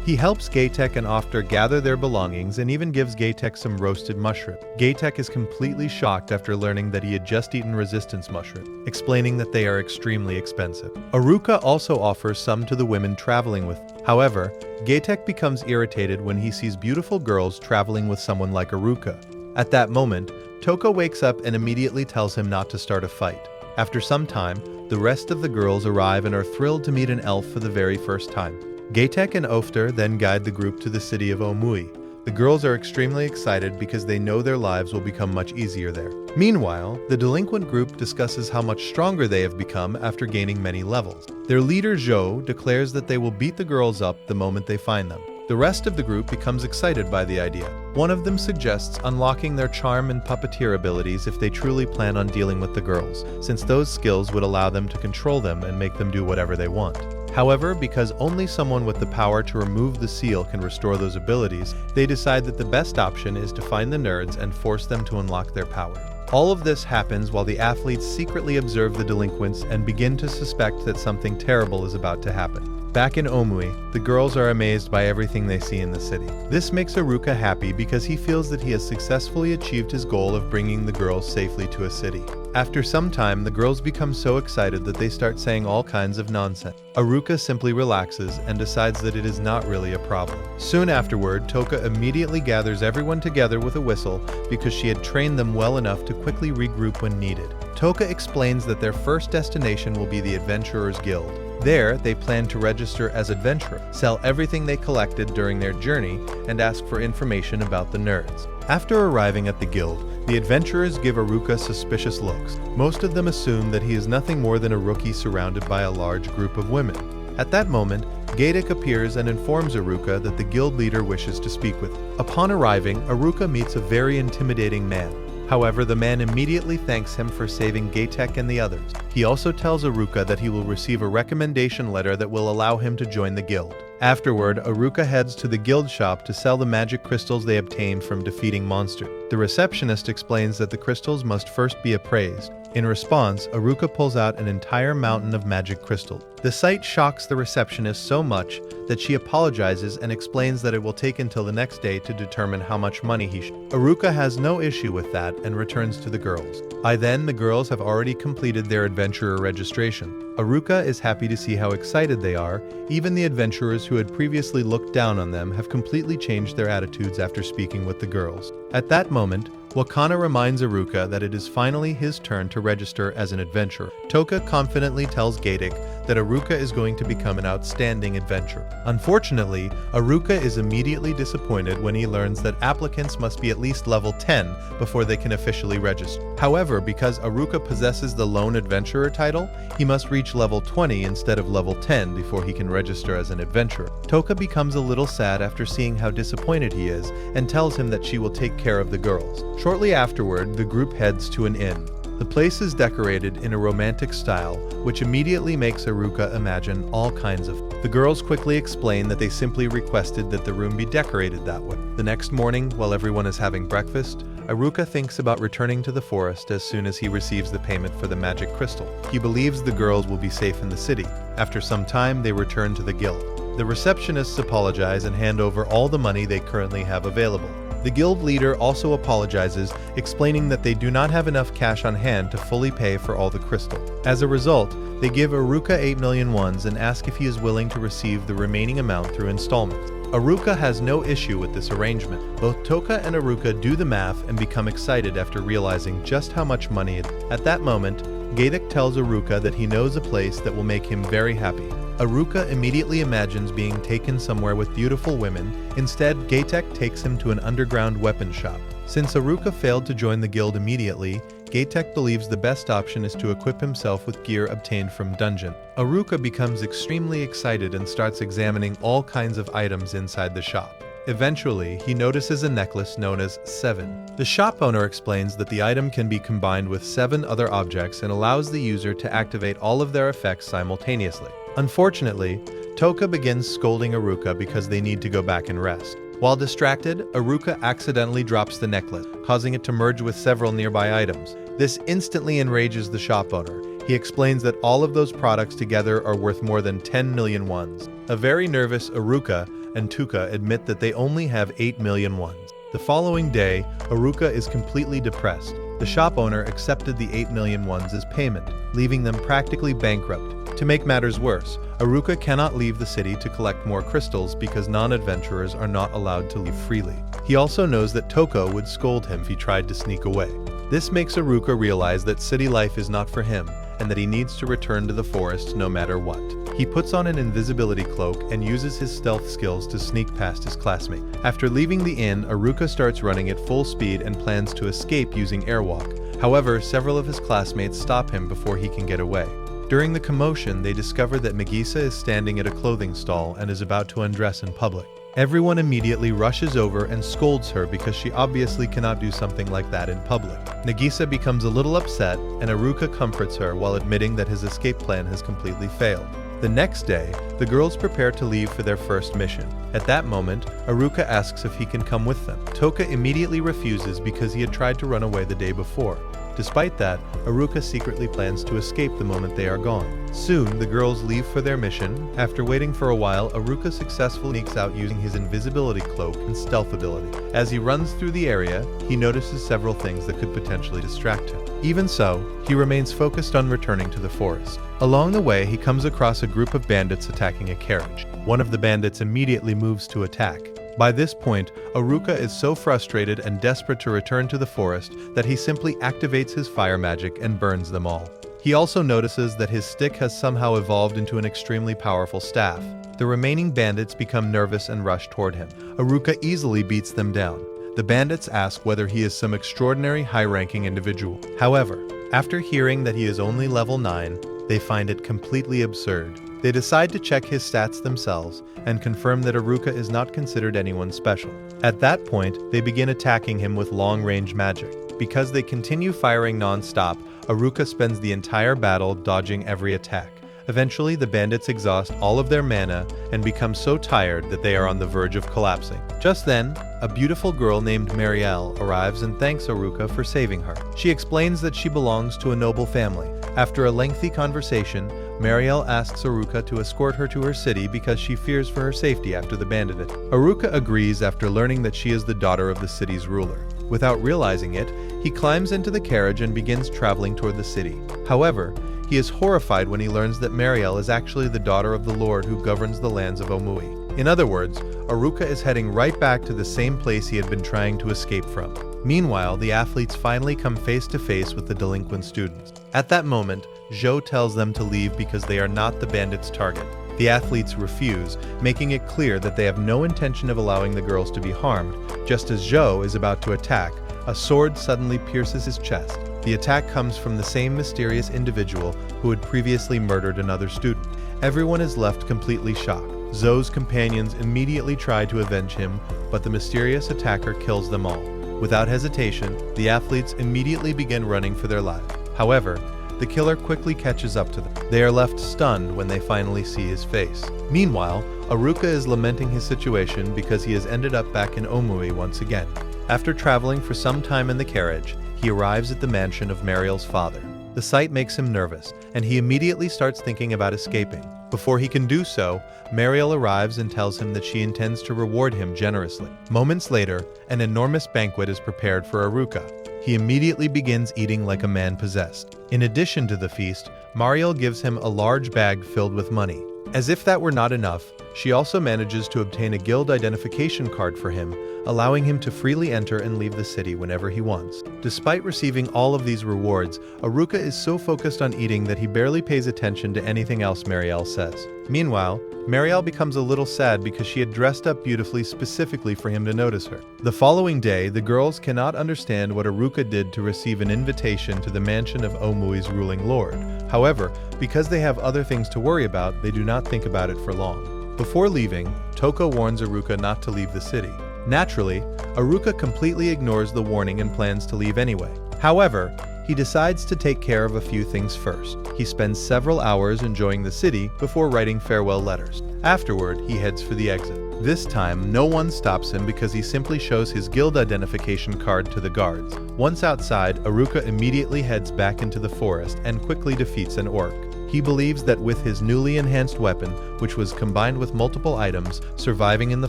He helps Gatek and Ofter gather their belongings and even gives Gatek some roasted mushroom. Gatek is completely shocked after learning that he had just eaten resistance mushroom, explaining that they are extremely expensive. Aruka also offers some to the women traveling with. However, Gatek becomes irritated when he sees beautiful girls traveling with someone like Aruka. At that moment, Toka wakes up and immediately tells him not to start a fight. After some time, the rest of the girls arrive and are thrilled to meet an elf for the very first time. Gatek and Ofter then guide the group to the city of Omui. The girls are extremely excited because they know their lives will become much easier there. Meanwhile, the delinquent group discusses how much stronger they have become after gaining many levels. Their leader Zhou declares that they will beat the girls up the moment they find them. The rest of the group becomes excited by the idea. One of them suggests unlocking their charm and puppeteer abilities if they truly plan on dealing with the girls, since those skills would allow them to control them and make them do whatever they want. However, because only someone with the power to remove the seal can restore those abilities, they decide that the best option is to find the nerds and force them to unlock their power. All of this happens while the athletes secretly observe the delinquents and begin to suspect that something terrible is about to happen. Back in Omui, the girls are amazed by everything they see in the city. This makes Aruka happy because he feels that he has successfully achieved his goal of bringing the girls safely to a city. After some time, the girls become so excited that they start saying all kinds of nonsense. Aruka simply relaxes and decides that it is not really a problem. Soon afterward, Toka immediately gathers everyone together with a whistle because she had trained them well enough to quickly regroup when needed. Toka explains that their first destination will be the Adventurers Guild. There, they plan to register as adventurers, sell everything they collected during their journey, and ask for information about the nerds. After arriving at the guild, the adventurers give Aruka suspicious looks. Most of them assume that he is nothing more than a rookie surrounded by a large group of women. At that moment, Gadik appears and informs Aruka that the guild leader wishes to speak with him. Upon arriving, Aruka meets a very intimidating man. However, the man immediately thanks him for saving Gatek and the others. He also tells Aruka that he will receive a recommendation letter that will allow him to join the guild. Afterward, Aruka heads to the guild shop to sell the magic crystals they obtained from defeating monsters. The receptionist explains that the crystals must first be appraised. In response, Aruka pulls out an entire mountain of magic crystals. The sight shocks the receptionist so much that she apologizes and explains that it will take until the next day to determine how much money he should. Aruka has no issue with that and returns to the girls. By then, the girls have already completed their adventurer registration. Aruka is happy to see how excited they are. Even the adventurers who had previously looked down on them have completely changed their attitudes after speaking with the girls. At that moment, Wakana reminds Aruka that it is finally his turn to register as an adventurer. Toka confidently tells Gadik that Aruka is going to become an outstanding adventurer. Unfortunately, Aruka is immediately disappointed when he learns that applicants must be at least level 10 before they can officially register. However, because Aruka possesses the lone adventurer title, he must reach level 20 instead of level 10 before he can register as an adventurer. Toka becomes a little sad after seeing how disappointed he is and tells him that she will take care of the girls. Shortly afterward, the group heads to an inn. The place is decorated in a romantic style, which immediately makes Aruka imagine all kinds of. The girls quickly explain that they simply requested that the room be decorated that way. The next morning, while everyone is having breakfast, Aruka thinks about returning to the forest as soon as he receives the payment for the magic crystal. He believes the girls will be safe in the city. After some time, they return to the guild. The receptionists apologize and hand over all the money they currently have available. The guild leader also apologizes, explaining that they do not have enough cash on hand to fully pay for all the crystal. As a result, they give Aruka 8 million wons and ask if he is willing to receive the remaining amount through installments. Aruka has no issue with this arrangement. Both Toka and Aruka do the math and become excited after realizing just how much money it is. At that moment, Gadik tells Aruka that he knows a place that will make him very happy. Aruka immediately imagines being taken somewhere with beautiful women. Instead, Gatek takes him to an underground weapon shop. Since Aruka failed to join the guild immediately, Gatek believes the best option is to equip himself with gear obtained from dungeon. Aruka becomes extremely excited and starts examining all kinds of items inside the shop. Eventually, he notices a necklace known as Seven. The shop owner explains that the item can be combined with 7 other objects and allows the user to activate all of their effects simultaneously. Unfortunately, Toka begins scolding Aruka because they need to go back and rest. While distracted, Aruka accidentally drops the necklace, causing it to merge with several nearby items. This instantly enrages the shop owner. He explains that all of those products together are worth more than 10 million wons. A very nervous Aruka and Tuka admit that they only have 8 million wons. The following day, Aruka is completely depressed. The shop owner accepted the 8 million wons as payment, leaving them practically bankrupt. To make matters worse, Aruka cannot leave the city to collect more crystals because non-adventurers are not allowed to leave freely. He also knows that Toko would scold him if he tried to sneak away. This makes Aruka realize that city life is not for him and that he needs to return to the forest no matter what. He puts on an invisibility cloak and uses his stealth skills to sneak past his classmate. After leaving the inn, Aruka starts running at full speed and plans to escape using airwalk. However, several of his classmates stop him before he can get away. During the commotion, they discover that Megisa is standing at a clothing stall and is about to undress in public. Everyone immediately rushes over and scolds her because she obviously cannot do something like that in public. Nagisa becomes a little upset, and Aruka comforts her while admitting that his escape plan has completely failed. The next day, the girls prepare to leave for their first mission. At that moment, Aruka asks if he can come with them. Toka immediately refuses because he had tried to run away the day before. Despite that, Aruka secretly plans to escape the moment they are gone. Soon, the girls leave for their mission. After waiting for a while, Aruka successfully sneaks out using his invisibility cloak and stealth ability. As he runs through the area, he notices several things that could potentially distract him. Even so, he remains focused on returning to the forest. Along the way, he comes across a group of bandits attacking a carriage. One of the bandits immediately moves to attack. By this point, Aruka is so frustrated and desperate to return to the forest that he simply activates his fire magic and burns them all. He also notices that his stick has somehow evolved into an extremely powerful staff. The remaining bandits become nervous and rush toward him. Aruka easily beats them down. The bandits ask whether he is some extraordinary high-ranking individual. However, after hearing that he is only level 9, they find it completely absurd. They decide to check his stats themselves and confirm that Aruka is not considered anyone special. At that point, they begin attacking him with long-range magic. Because they continue firing non-stop, Aruka spends the entire battle dodging every attack. Eventually, the bandits exhaust all of their mana and become so tired that they are on the verge of collapsing. Just then, a beautiful girl named Marielle arrives and thanks Aruka for saving her. She explains that she belongs to a noble family. After a lengthy conversation, Marielle asks Aruka to escort her to her city because she fears for her safety after the bandit attack. Aruka agrees after learning that she is the daughter of the city's ruler. Without realizing it, he climbs into the carriage and begins traveling toward the city. However, he is horrified when he learns that Marielle is actually the daughter of the lord who governs the lands of Omui. In other words, Aruka is heading right back to the same place he had been trying to escape from. Meanwhile, the athletes finally come face to face with the delinquent students. At that moment, Zhou tells them to leave because they are not the bandits' target. The athletes refuse, making it clear that they have no intention of allowing the girls to be harmed. Just as Zhou is about to attack, a sword suddenly pierces his chest. The attack comes from the same mysterious individual who had previously murdered another student. Everyone is left completely shocked. Zhou's companions immediately try to avenge him, but the mysterious attacker kills them all. Without hesitation, the athletes immediately begin running for their lives. However, the killer quickly catches up to them. They are left stunned when they finally see his face. Meanwhile, Aruka is lamenting his situation because he has ended up back in Omui once again. After traveling for some time in the carriage, he arrives at the mansion of Marielle's father. The sight makes him nervous, and he immediately starts thinking about escaping. Before he can do so, Marielle arrives and tells him that she intends to reward him generously. Moments later, an enormous banquet is prepared for Aruka. He immediately begins eating like a man possessed. In addition to the feast, Marielle gives him a large bag filled with money. As if that were not enough, She also manages to obtain a guild identification card for him, allowing him to freely enter and leave the city whenever he wants. Despite receiving all of these rewards, Aruka is so focused on eating that he barely pays attention to anything else Marielle says. Meanwhile, Marielle becomes a little sad because she had dressed up beautifully specifically for him to notice her. The following day, the girls cannot understand what Aruka did to receive an invitation to the mansion of Omui's ruling lord. However, because they have other things to worry about, they do not think about it for long. Before leaving, Toko warns Aruka not to leave the city. Naturally, Aruka completely ignores the warning and plans to leave anyway. However, he decides to take care of a few things first. He spends several hours enjoying the city before writing farewell letters. Afterward, he heads for the exit. This time, no one stops him because he simply shows his guild identification card to the guards. Once outside, Aruka immediately heads back into the forest and quickly defeats an orc. He believes that with his newly enhanced weapon, which was combined with multiple items, surviving in the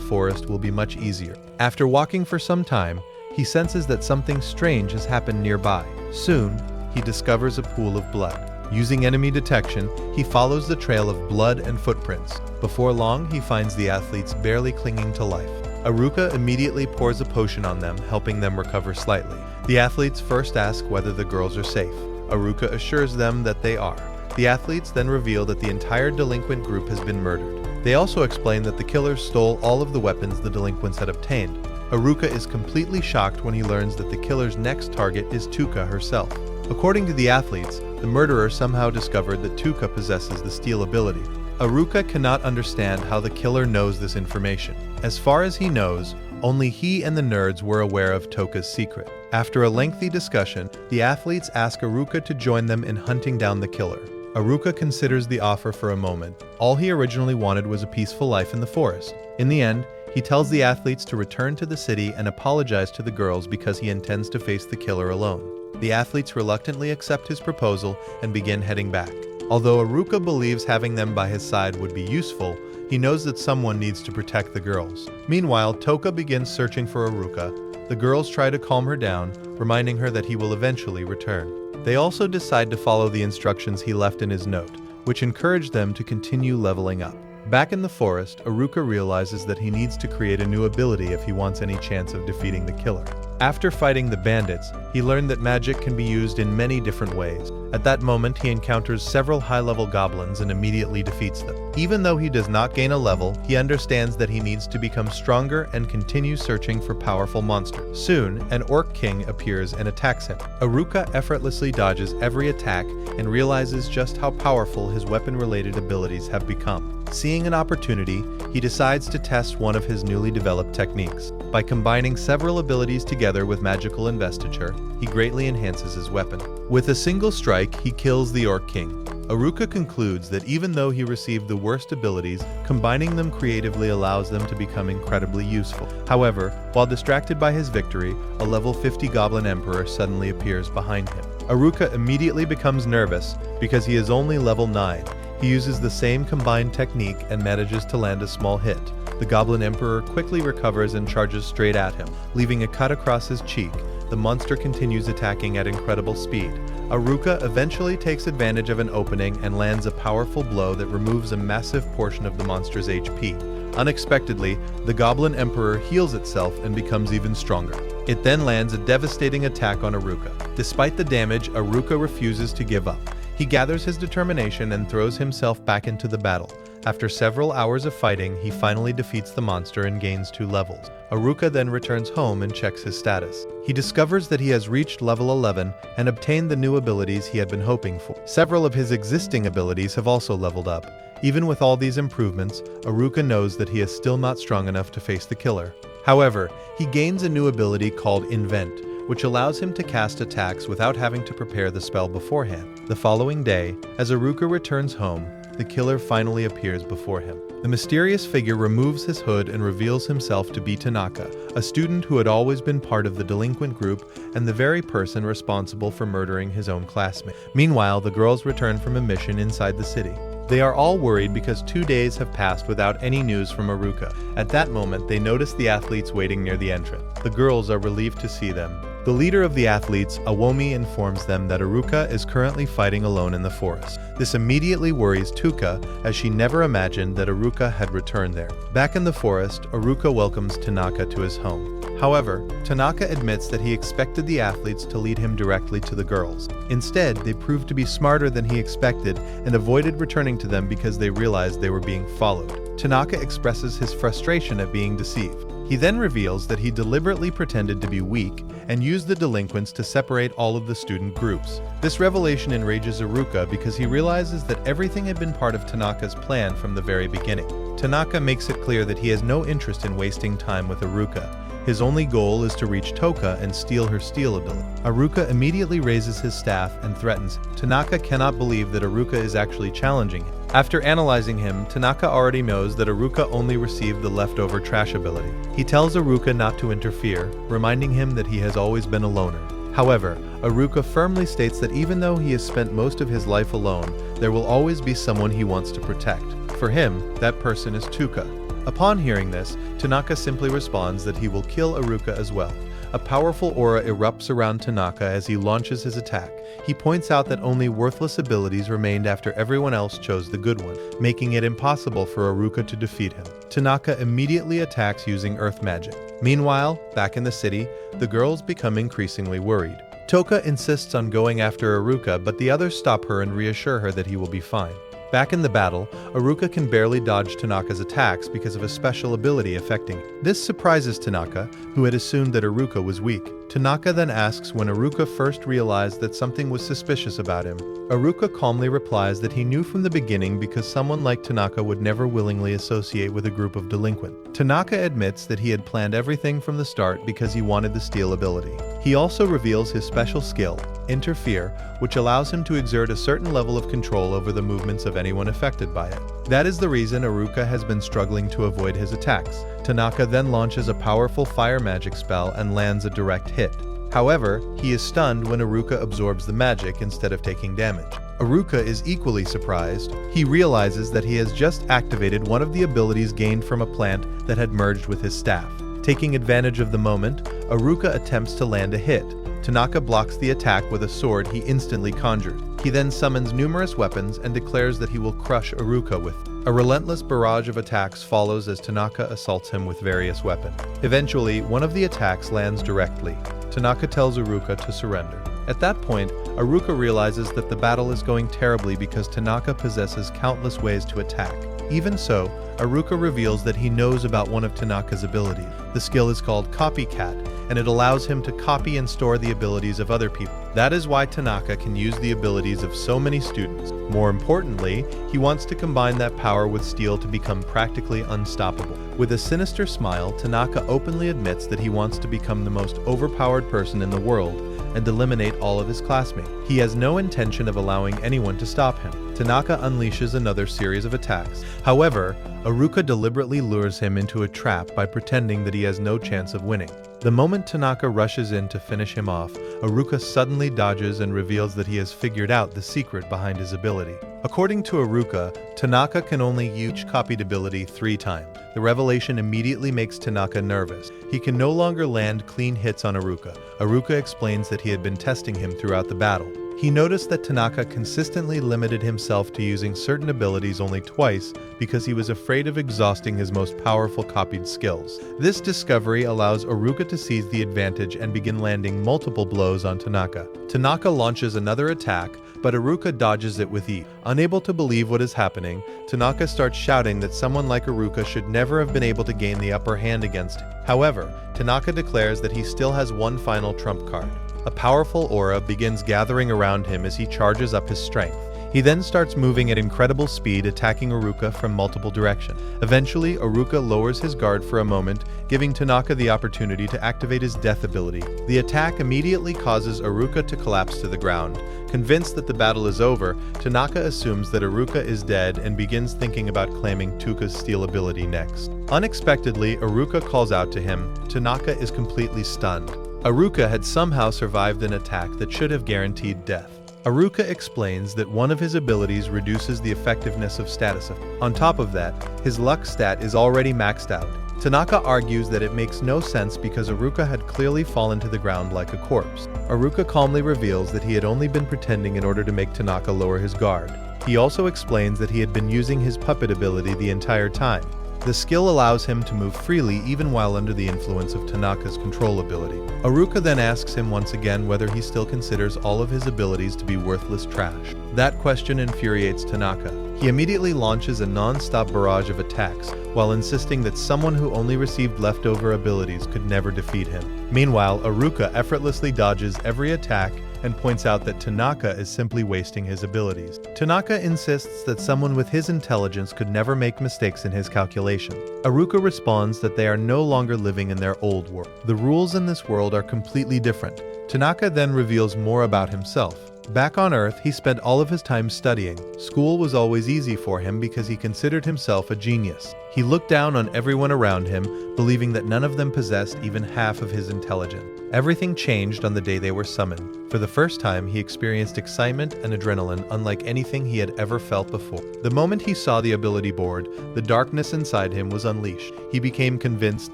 forest will be much easier. After walking for some time, he senses that something strange has happened nearby. Soon, he discovers a pool of blood. Using enemy detection, he follows the trail of blood and footprints. Before long, he finds the athletes barely clinging to life. Aruka immediately pours a potion on them, helping them recover slightly. The athletes first ask whether the girls are safe. Aruka assures them that they are. The athletes then reveal that the entire delinquent group has been murdered. They also explain that the killers stole all of the weapons the delinquents had obtained. Aruka is completely shocked when he learns that the killer's next target is Tuka herself. According to the athletes, the murderer somehow discovered that Tuka possesses the steal ability. Aruka cannot understand how the killer knows this information. As far as he knows, only he and the nerds were aware of Toka's secret. After a lengthy discussion, the athletes ask Aruka to join them in hunting down the killer. Aruka considers the offer for a moment. All he originally wanted was a peaceful life in the forest. In the end, he tells the athletes to return to the city and apologize to the girls because he intends to face the killer alone. The athletes reluctantly accept his proposal and begin heading back. Although Aruka believes having them by his side would be useful, he knows that someone needs to protect the girls. Meanwhile, Toka begins searching for Aruka. The girls try to calm her down, reminding her that he will eventually return. They also decide to follow the instructions he left in his note, which encouraged them to continue leveling up. Back in the forest, Aruka realizes that he needs to create a new ability if he wants any chance of defeating the killer. After fighting the bandits, he learned that magic can be used in many different ways. At that moment, he encounters several high-level goblins and immediately defeats them. Even though he does not gain a level, he understands that he needs to become stronger and continue searching for powerful monsters. Soon, an orc king appears and attacks him. Aruka effortlessly dodges every attack and realizes just how powerful his weapon-related abilities have become. Seeing an opportunity, he decides to test one of his newly developed techniques. By combining several abilities together with magical investiture, he greatly enhances his weapon. With a single strike, he kills the Orc King. Aruka concludes that even though he received the worst abilities, combining them creatively allows them to become incredibly useful. However, while distracted by his victory, a level 50 Goblin Emperor suddenly appears behind him. Aruka immediately becomes nervous because he is only level 9. He uses the same combined technique and manages to land a small hit. The Goblin Emperor quickly recovers and charges straight at him, leaving a cut across his cheek. The monster continues attacking at incredible speed. Aruka eventually takes advantage of an opening and lands a powerful blow that removes a massive portion of the monster's HP. Unexpectedly, the Goblin Emperor heals itself and becomes even stronger. It then lands a devastating attack on Aruka. Despite the damage, Aruka refuses to give up. He gathers his determination and throws himself back into the battle. After several hours of fighting, he finally defeats the monster and gains 2 levels. Aruka then returns home and checks his status. He discovers that he has reached level 11 and obtained the new abilities he had been hoping for. Several of his existing abilities have also leveled up. Even with all these improvements, Aruka knows that he is still not strong enough to face the killer. However, he gains a new ability called Invent, which allows him to cast attacks without having to prepare the spell beforehand. The following day, as Aruka returns home, the killer finally appears before him. The mysterious figure removes his hood and reveals himself to be Tanaka, a student who had always been part of the delinquent group and the very person responsible for murdering his own classmate. Meanwhile, the girls return from a mission inside the city. They are all worried because 2 days have passed without any news from Aruka. At that moment, they notice the athletes waiting near the entrance. The girls are relieved to see them. The leader of the athletes, Awomi, informs them that Aruka is currently fighting alone in the forest. This immediately worries Tuka, as she never imagined that Aruka had returned there. Back in the forest, Aruka welcomes Tanaka to his home. However, Tanaka admits that he expected the athletes to lead him directly to the girls. Instead, they proved to be smarter than he expected and avoided returning to them because they realized they were being followed. Tanaka expresses his frustration at being deceived. He then reveals that he deliberately pretended to be weak and used the delinquents to separate all of the student groups. This revelation enrages Aruka because he realizes that everything had been part of Tanaka's plan from the very beginning. Tanaka makes it clear that he has no interest in wasting time with Aruka. His only goal is to reach Toka and steal her steal ability. Aruka immediately raises his staff and threatens. Tanaka cannot believe that Aruka is actually challenging him. After analyzing him, Tanaka already knows that Aruka only received the leftover trash ability. He tells Aruka not to interfere, reminding him that he has always been a loner. However, Aruka firmly states that even though he has spent most of his life alone, there will always be someone he wants to protect. For him, that person is Tuka. Upon hearing this, Tanaka simply responds that he will kill Aruka as well. A powerful aura erupts around Tanaka as he launches his attack. He points out that only worthless abilities remained after everyone else chose the good one, making it impossible for Aruka to defeat him. Tanaka immediately attacks using earth magic. Meanwhile, back in the city, the girls become increasingly worried. Toka insists on going after Aruka, but the others stop her and reassure her that he will be fine. Back in the battle, Aruka can barely dodge Tanaka's attacks because of a special ability affecting it. This surprises Tanaka, who had assumed that Aruka was weak. Tanaka then asks when Aruka first realized that something was suspicious about him. Aruka calmly replies that he knew from the beginning because someone like Tanaka would never willingly associate with a group of delinquents. Tanaka admits that he had planned everything from the start because he wanted the steal ability. He also reveals his special skill, Interfere, which allows him to exert a certain level of control over the movements of anyone affected by it. That is the reason Aruka has been struggling to avoid his attacks. Tanaka then launches a powerful fire magic spell and lands a direct hit. However, he is stunned when Aruka absorbs the magic instead of taking damage. Aruka is equally surprised. He realizes that he has just activated one of the abilities gained from a plant that had merged with his staff. Taking advantage of the moment, Aruka attempts to land a hit. Tanaka blocks the attack with a sword he instantly conjured. He then summons numerous weapons and declares that he will crush Aruka with them. A relentless barrage of attacks follows as Tanaka assaults him with various weapons. Eventually, one of the attacks lands directly. Tanaka tells Aruka to surrender. At that point, Aruka realizes that the battle is going terribly because Tanaka possesses countless ways to attack. Even so, Aruka reveals that he knows about one of Tanaka's abilities. The skill is called Copycat, and it allows him to copy and store the abilities of other people. That is why Tanaka can use the abilities of so many students. More importantly, he wants to combine that power with steel to become practically unstoppable. With a sinister smile, Tanaka openly admits that he wants to become the most overpowered person in the world and eliminate all of his classmates. He has no intention of allowing anyone to stop him. Tanaka unleashes another series of attacks. However, Aruka deliberately lures him into a trap by pretending that he has no chance of winning. The moment Tanaka rushes in to finish him off, Aruka suddenly dodges and reveals that he has figured out the secret behind his ability. According to Aruka, Tanaka can only use copied ability 3 times. The revelation immediately makes Tanaka nervous. He can no longer land clean hits on Aruka. Aruka explains that he had been testing him throughout the battle. He noticed that Tanaka consistently limited himself to using certain abilities only twice because he was afraid of exhausting his most powerful copied skills. This discovery allows Aruka to seize the advantage and begin landing multiple blows on Tanaka. Tanaka launches another attack, but Aruka dodges it with ease. Unable to believe what is happening, Tanaka starts shouting that someone like Aruka should never have been able to gain the upper hand against him. However, Tanaka declares that he still has one final trump card. A powerful aura begins gathering around him as he charges up his strength. He then starts moving at incredible speed, attacking Aruka from multiple directions. Eventually, Aruka lowers his guard for a moment, giving Tanaka the opportunity to activate his death ability. The attack immediately causes Aruka to collapse to the ground. Convinced that the battle is over, Tanaka assumes that Aruka is dead and begins thinking about claiming Tuka's steal ability next. Unexpectedly, Aruka calls out to him. Tanaka is completely stunned. Aruka had somehow survived an attack that should have guaranteed death. Aruka explains that one of his abilities reduces the effectiveness of status. On top of that, his luck stat is already maxed out. Tanaka argues that it makes no sense because Aruka had clearly fallen to the ground like a corpse. Aruka calmly reveals that he had only been pretending in order to make Tanaka lower his guard. He also explains that he had been using his puppet ability the entire time. The skill allows him to move freely even while under the influence of Tanaka's control ability. Aruka then asks him once again whether he still considers all of his abilities to be worthless trash. That question infuriates Tanaka. He immediately launches a non-stop barrage of attacks, while insisting that someone who only received leftover abilities could never defeat him. Meanwhile, Aruka effortlessly dodges every attack and points out that Tanaka is simply wasting his abilities. Tanaka insists that someone with his intelligence could never make mistakes in his calculation. Aruka responds that they are no longer living in their old world. The rules in this world are completely different. Tanaka then reveals more about himself. Back on Earth, he spent all of his time studying. School was always easy for him because he considered himself a genius. He looked down on everyone around him, believing that none of them possessed even half of his intelligence. Everything changed on the day they were summoned. For the first time, he experienced excitement and adrenaline unlike anything he had ever felt before. The moment he saw the ability board, the darkness inside him was unleashed. He became convinced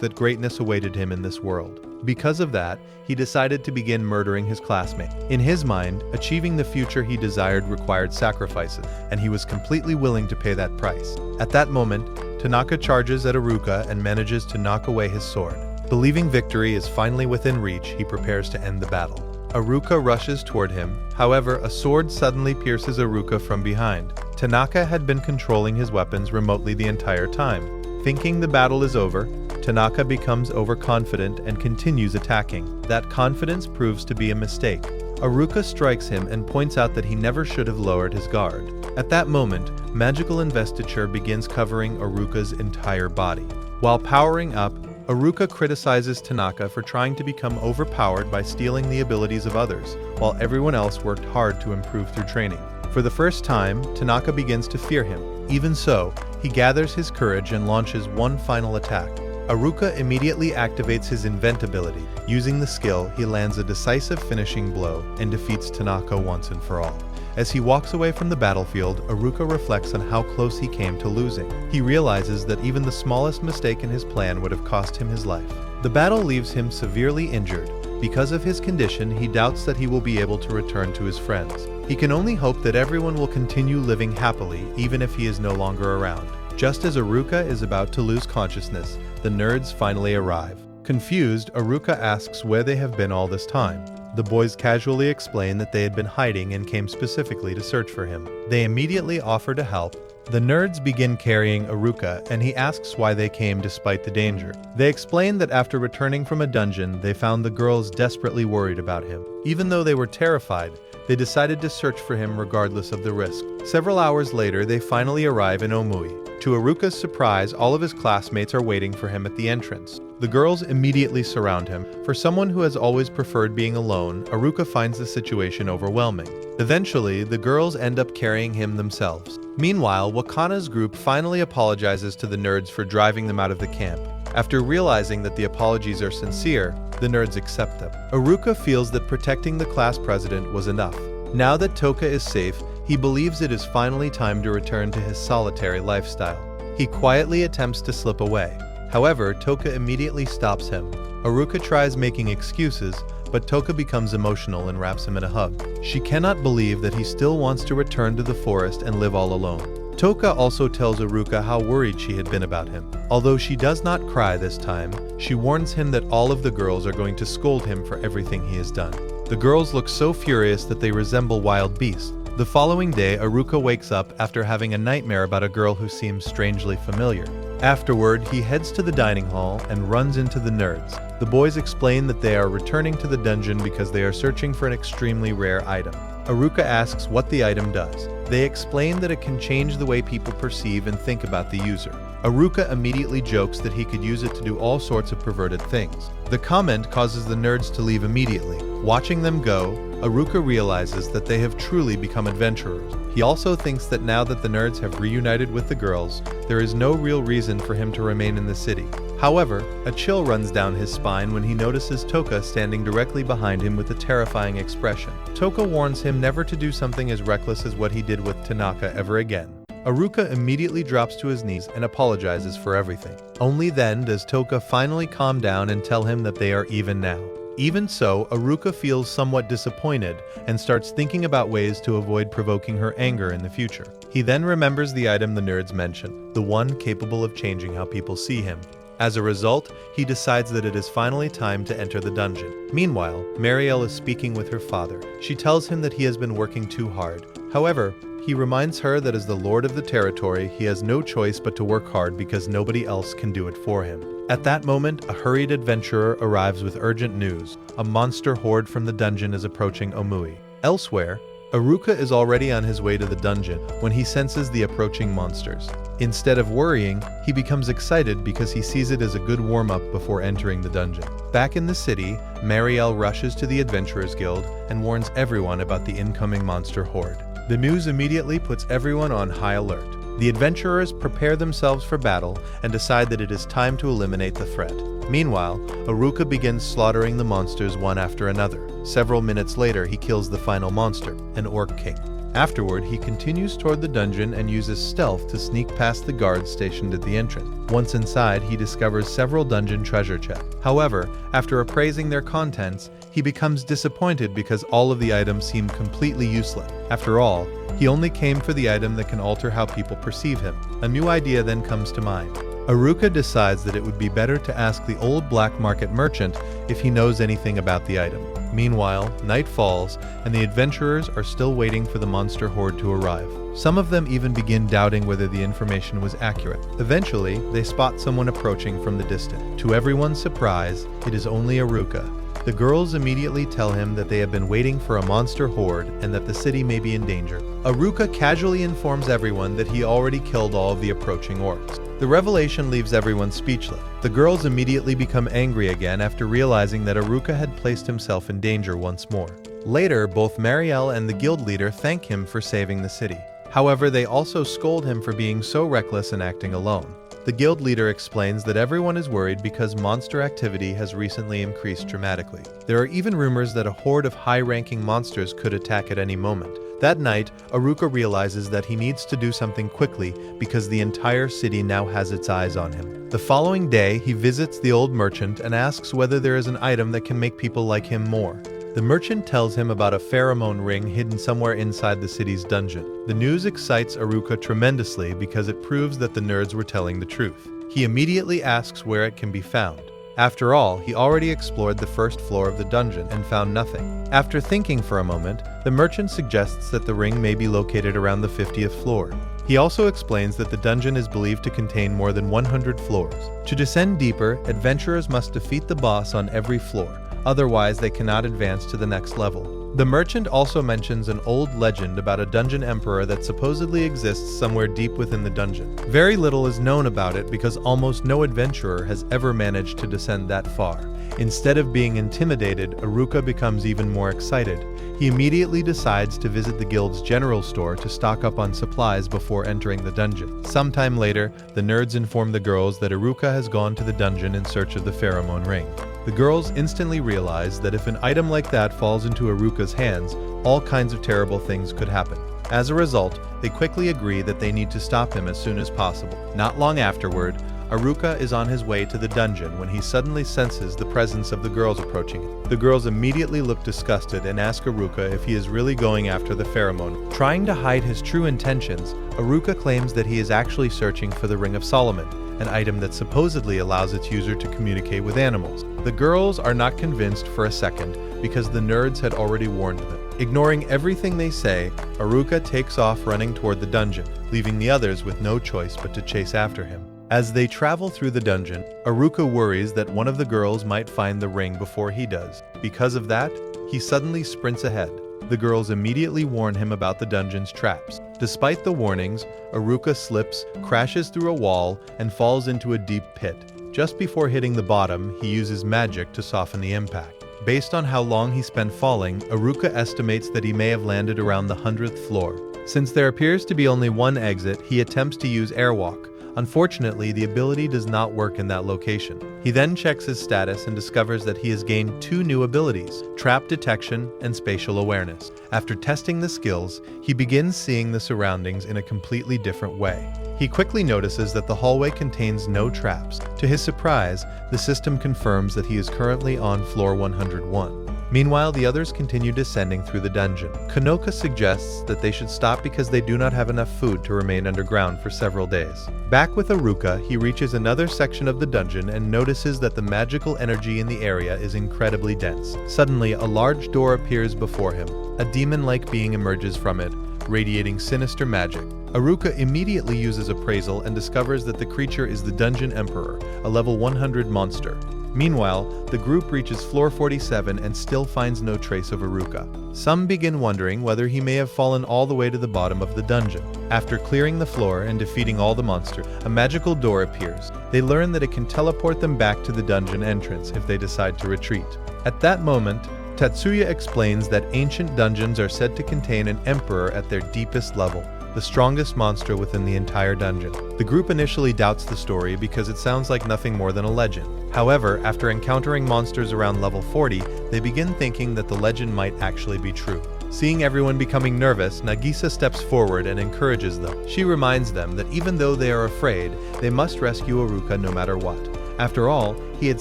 that greatness awaited him in this world. Because of that, he decided to begin murdering his classmates. In his mind, achieving the future he desired required sacrifices, and he was completely willing to pay that price. At that moment, Tanaka charges at Aruka and manages to knock away his sword. Believing victory is finally within reach, he prepares to end the battle. Aruka rushes toward him. However, a sword suddenly pierces Aruka from behind. Tanaka had been controlling his weapons remotely the entire time. Thinking the battle is over, Tanaka becomes overconfident and continues attacking. That confidence proves to be a mistake. Aruka strikes him and points out that he never should have lowered his guard. At that moment, magical investiture begins covering Aruka's entire body. While powering up, Aruka criticizes Tanaka for trying to become overpowered by stealing the abilities of others, while everyone else worked hard to improve through training. For the first time, Tanaka begins to fear him. Even so, he gathers his courage and launches one final attack. Aruka immediately activates his invent ability. Using the skill, he lands a decisive finishing blow and defeats Tanaka once and for all. As he walks away from the battlefield, Aruka reflects on how close he came to losing. He realizes that even the smallest mistake in his plan would have cost him his life. The battle leaves him severely injured. Because of his condition, he doubts that he will be able to return to his friends. He can only hope that everyone will continue living happily, even if he is no longer around. Just as Aruka is about to lose consciousness, the nerds finally arrive. Confused, Aruka asks where they have been all this time. The boys casually explain that they had been hiding and came specifically to search for him. They immediately offer to help. The nerds begin carrying Aruka, and he asks why they came despite the danger. They explain that after returning from a dungeon, they found the girls desperately worried about him. Even though they were terrified, they decided to search for him regardless of the risk. Several hours later, they finally arrive in Omui. To Aruka's surprise, all of his classmates are waiting for him at the entrance. The girls immediately surround him. For someone who has always preferred being alone, Aruka finds the situation overwhelming. Eventually, the girls end up carrying him themselves. Meanwhile, Wakana's group finally apologizes to the nerds for driving them out of the camp. After realizing that the apologies are sincere, the nerds accept them. Aruka feels that protecting the class president was enough. Now that Toka is safe, he believes it is finally time to return to his solitary lifestyle. He quietly attempts to slip away. However, Toka immediately stops him. Aruka tries making excuses, but Toka becomes emotional and wraps him in a hug. She cannot believe that he still wants to return to the forest and live all alone. Toka also tells Aruka how worried she had been about him. Although she does not cry this time, she warns him that all of the girls are going to scold him for everything he has done. The girls look so furious that they resemble wild beasts. The following day, Aruka wakes up after having a nightmare about a girl who seems strangely familiar. Afterward, he heads to the dining hall and runs into the nerds. The boys explain that they are returning to the dungeon because they are searching for an extremely rare item. Aruka asks what the item does. They explain that it can change the way people perceive and think about the user. Aruka immediately jokes that he could use it to do all sorts of perverted things. The comment causes the nerds to leave immediately. Watching them go, Aruka realizes that they have truly become adventurers. He also thinks that now that the nerds have reunited with the girls, there is no real reason for him to remain in the city. However, a chill runs down his spine when he notices Toka standing directly behind him with a terrifying expression. Toka warns him never to do something as reckless as what he did with Tanaka ever again. Aruka immediately drops to his knees and apologizes for everything. Only then does Toka finally calm down and tell him that they are even now. Even so, Aruka feels somewhat disappointed and starts thinking about ways to avoid provoking her anger in the future. He then remembers the item the nerds mentioned, the one capable of changing how people see him. As a result, he decides that it is finally time to enter the dungeon. Meanwhile, Marielle is speaking with her father. She tells him that he has been working too hard. However, he reminds her that as the lord of the territory, he has no choice but to work hard because nobody else can do it for him. At that moment, a hurried adventurer arrives with urgent news. A monster horde from the dungeon is approaching Omui. Elsewhere, Aruka is already on his way to the dungeon when he senses the approaching monsters. Instead of worrying, he becomes excited because he sees it as a good warm-up before entering the dungeon. Back in the city, Marielle rushes to the Adventurers Guild and warns everyone about the incoming monster horde. The news immediately puts everyone on high alert. The adventurers prepare themselves for battle and decide that it is time to eliminate the threat. Meanwhile, Aruka begins slaughtering the monsters one after another. Several minutes later, he kills the final monster, an orc king. Afterward, he continues toward the dungeon and uses stealth to sneak past the guards stationed at the entrance. Once inside, he discovers several dungeon treasure chests. However, after appraising their contents, he becomes disappointed because all of the items seem completely useless. After all, he only came for the item that can alter how people perceive him. A new idea then comes to mind. Aruka decides that it would be better to ask the old black market merchant if he knows anything about the item. Meanwhile, night falls, and the adventurers are still waiting for the monster horde to arrive. Some of them even begin doubting whether the information was accurate. Eventually, they spot someone approaching from the distance. To everyone's surprise, it is only Aruka. The girls immediately tell him that they have been waiting for a monster horde and that the city may be in danger. Aruka casually informs everyone that he already killed all of the approaching orcs. The revelation leaves everyone speechless. The girls immediately become angry again after realizing that Aruka had placed himself in danger once more. Later, both Marielle and the guild leader thank him for saving the city. However, they also scold him for being so reckless and acting alone. The guild leader explains that everyone is worried because monster activity has recently increased dramatically. There are even rumors that a horde of high-ranking monsters could attack at any moment. That night, Aruka realizes that he needs to do something quickly because the entire city now has its eyes on him. The following day, he visits the old merchant and asks whether there is an item that can make people like him more. The merchant tells him about a pheromone ring hidden somewhere inside the city's dungeon. The news excites Aruka tremendously because it proves that the nerds were telling the truth. He immediately asks where it can be found. After all, he already explored the first floor of the dungeon and found nothing. After thinking for a moment, the merchant suggests that the ring may be located around the 50th floor. He also explains that the dungeon is believed to contain more than 100 floors. To descend deeper, adventurers must defeat the boss on every floor. Otherwise, they cannot advance to the next level. The merchant also mentions an old legend about a dungeon emperor that supposedly exists somewhere deep within the dungeon. Very little is known about it because almost no adventurer has ever managed to descend that far. Instead of being intimidated, Aruka becomes even more excited. He immediately decides to visit the guild's general store to stock up on supplies before entering the dungeon. Sometime later, the nerds inform the girls that Aruka has gone to the dungeon in search of the pheromone ring. The girls instantly realize that if an item like that falls into Aruka's hands, all kinds of terrible things could happen. As a result, they quickly agree that they need to stop him as soon as possible. Not long afterward, Aruka is on his way to the dungeon when he suddenly senses the presence of the girls approaching him. The girls immediately look disgusted and ask Aruka if he is really going after the pheromone. Trying to hide his true intentions, Aruka claims that he is actually searching for the Ring of Solomon, an item that supposedly allows its user to communicate with animals. The girls are not convinced for a second because the nerds had already warned them. Ignoring everything they say, Aruka takes off running toward the dungeon, leaving the others with no choice but to chase after him. As they travel through the dungeon, Aruka worries that one of the girls might find the ring before he does. Because of that, he suddenly sprints ahead. The girls immediately warn him about the dungeon's traps. Despite the warnings, Aruka slips, crashes through a wall, and falls into a deep pit. Just before hitting the bottom, he uses magic to soften the impact. Based on how long he spent falling, Aruka estimates that he may have landed around the 100th floor. Since there appears to be only one exit, he attempts to use airwalk, Unfortunately, the ability does not work in that location. He then checks his status and discovers that he has gained 2 new abilities, trap detection and spatial awareness. After testing the skills, he begins seeing the surroundings in a completely different way. He quickly notices that the hallway contains no traps. To his surprise, the system confirms that he is currently on floor 101. Meanwhile, the others continue descending through the dungeon. Kanoka suggests that they should stop because they do not have enough food to remain underground for several days. Back with Aruka, he reaches another section of the dungeon and notices that the magical energy in the area is incredibly dense. Suddenly, a large door appears before him. A demon-like being emerges from it, radiating sinister magic. Aruka immediately uses appraisal and discovers that the creature is the Dungeon Emperor, a level 100 monster. Meanwhile, the group reaches floor 47 and still finds no trace of Aruka. Some begin wondering whether he may have fallen all the way to the bottom of the dungeon. After clearing the floor and defeating all the monsters, a magical door appears. They learn that it can teleport them back to the dungeon entrance if they decide to retreat. At that moment, Tatsuya explains that ancient dungeons are said to contain an emperor at their deepest level, the strongest monster within the entire dungeon. The group initially doubts the story because it sounds like nothing more than a legend. However, after encountering monsters around level 40, they begin thinking that the legend might actually be true. Seeing everyone becoming nervous, Nagisa steps forward and encourages them. She reminds them that even though they are afraid, they must rescue Aruka no matter what. After all, he had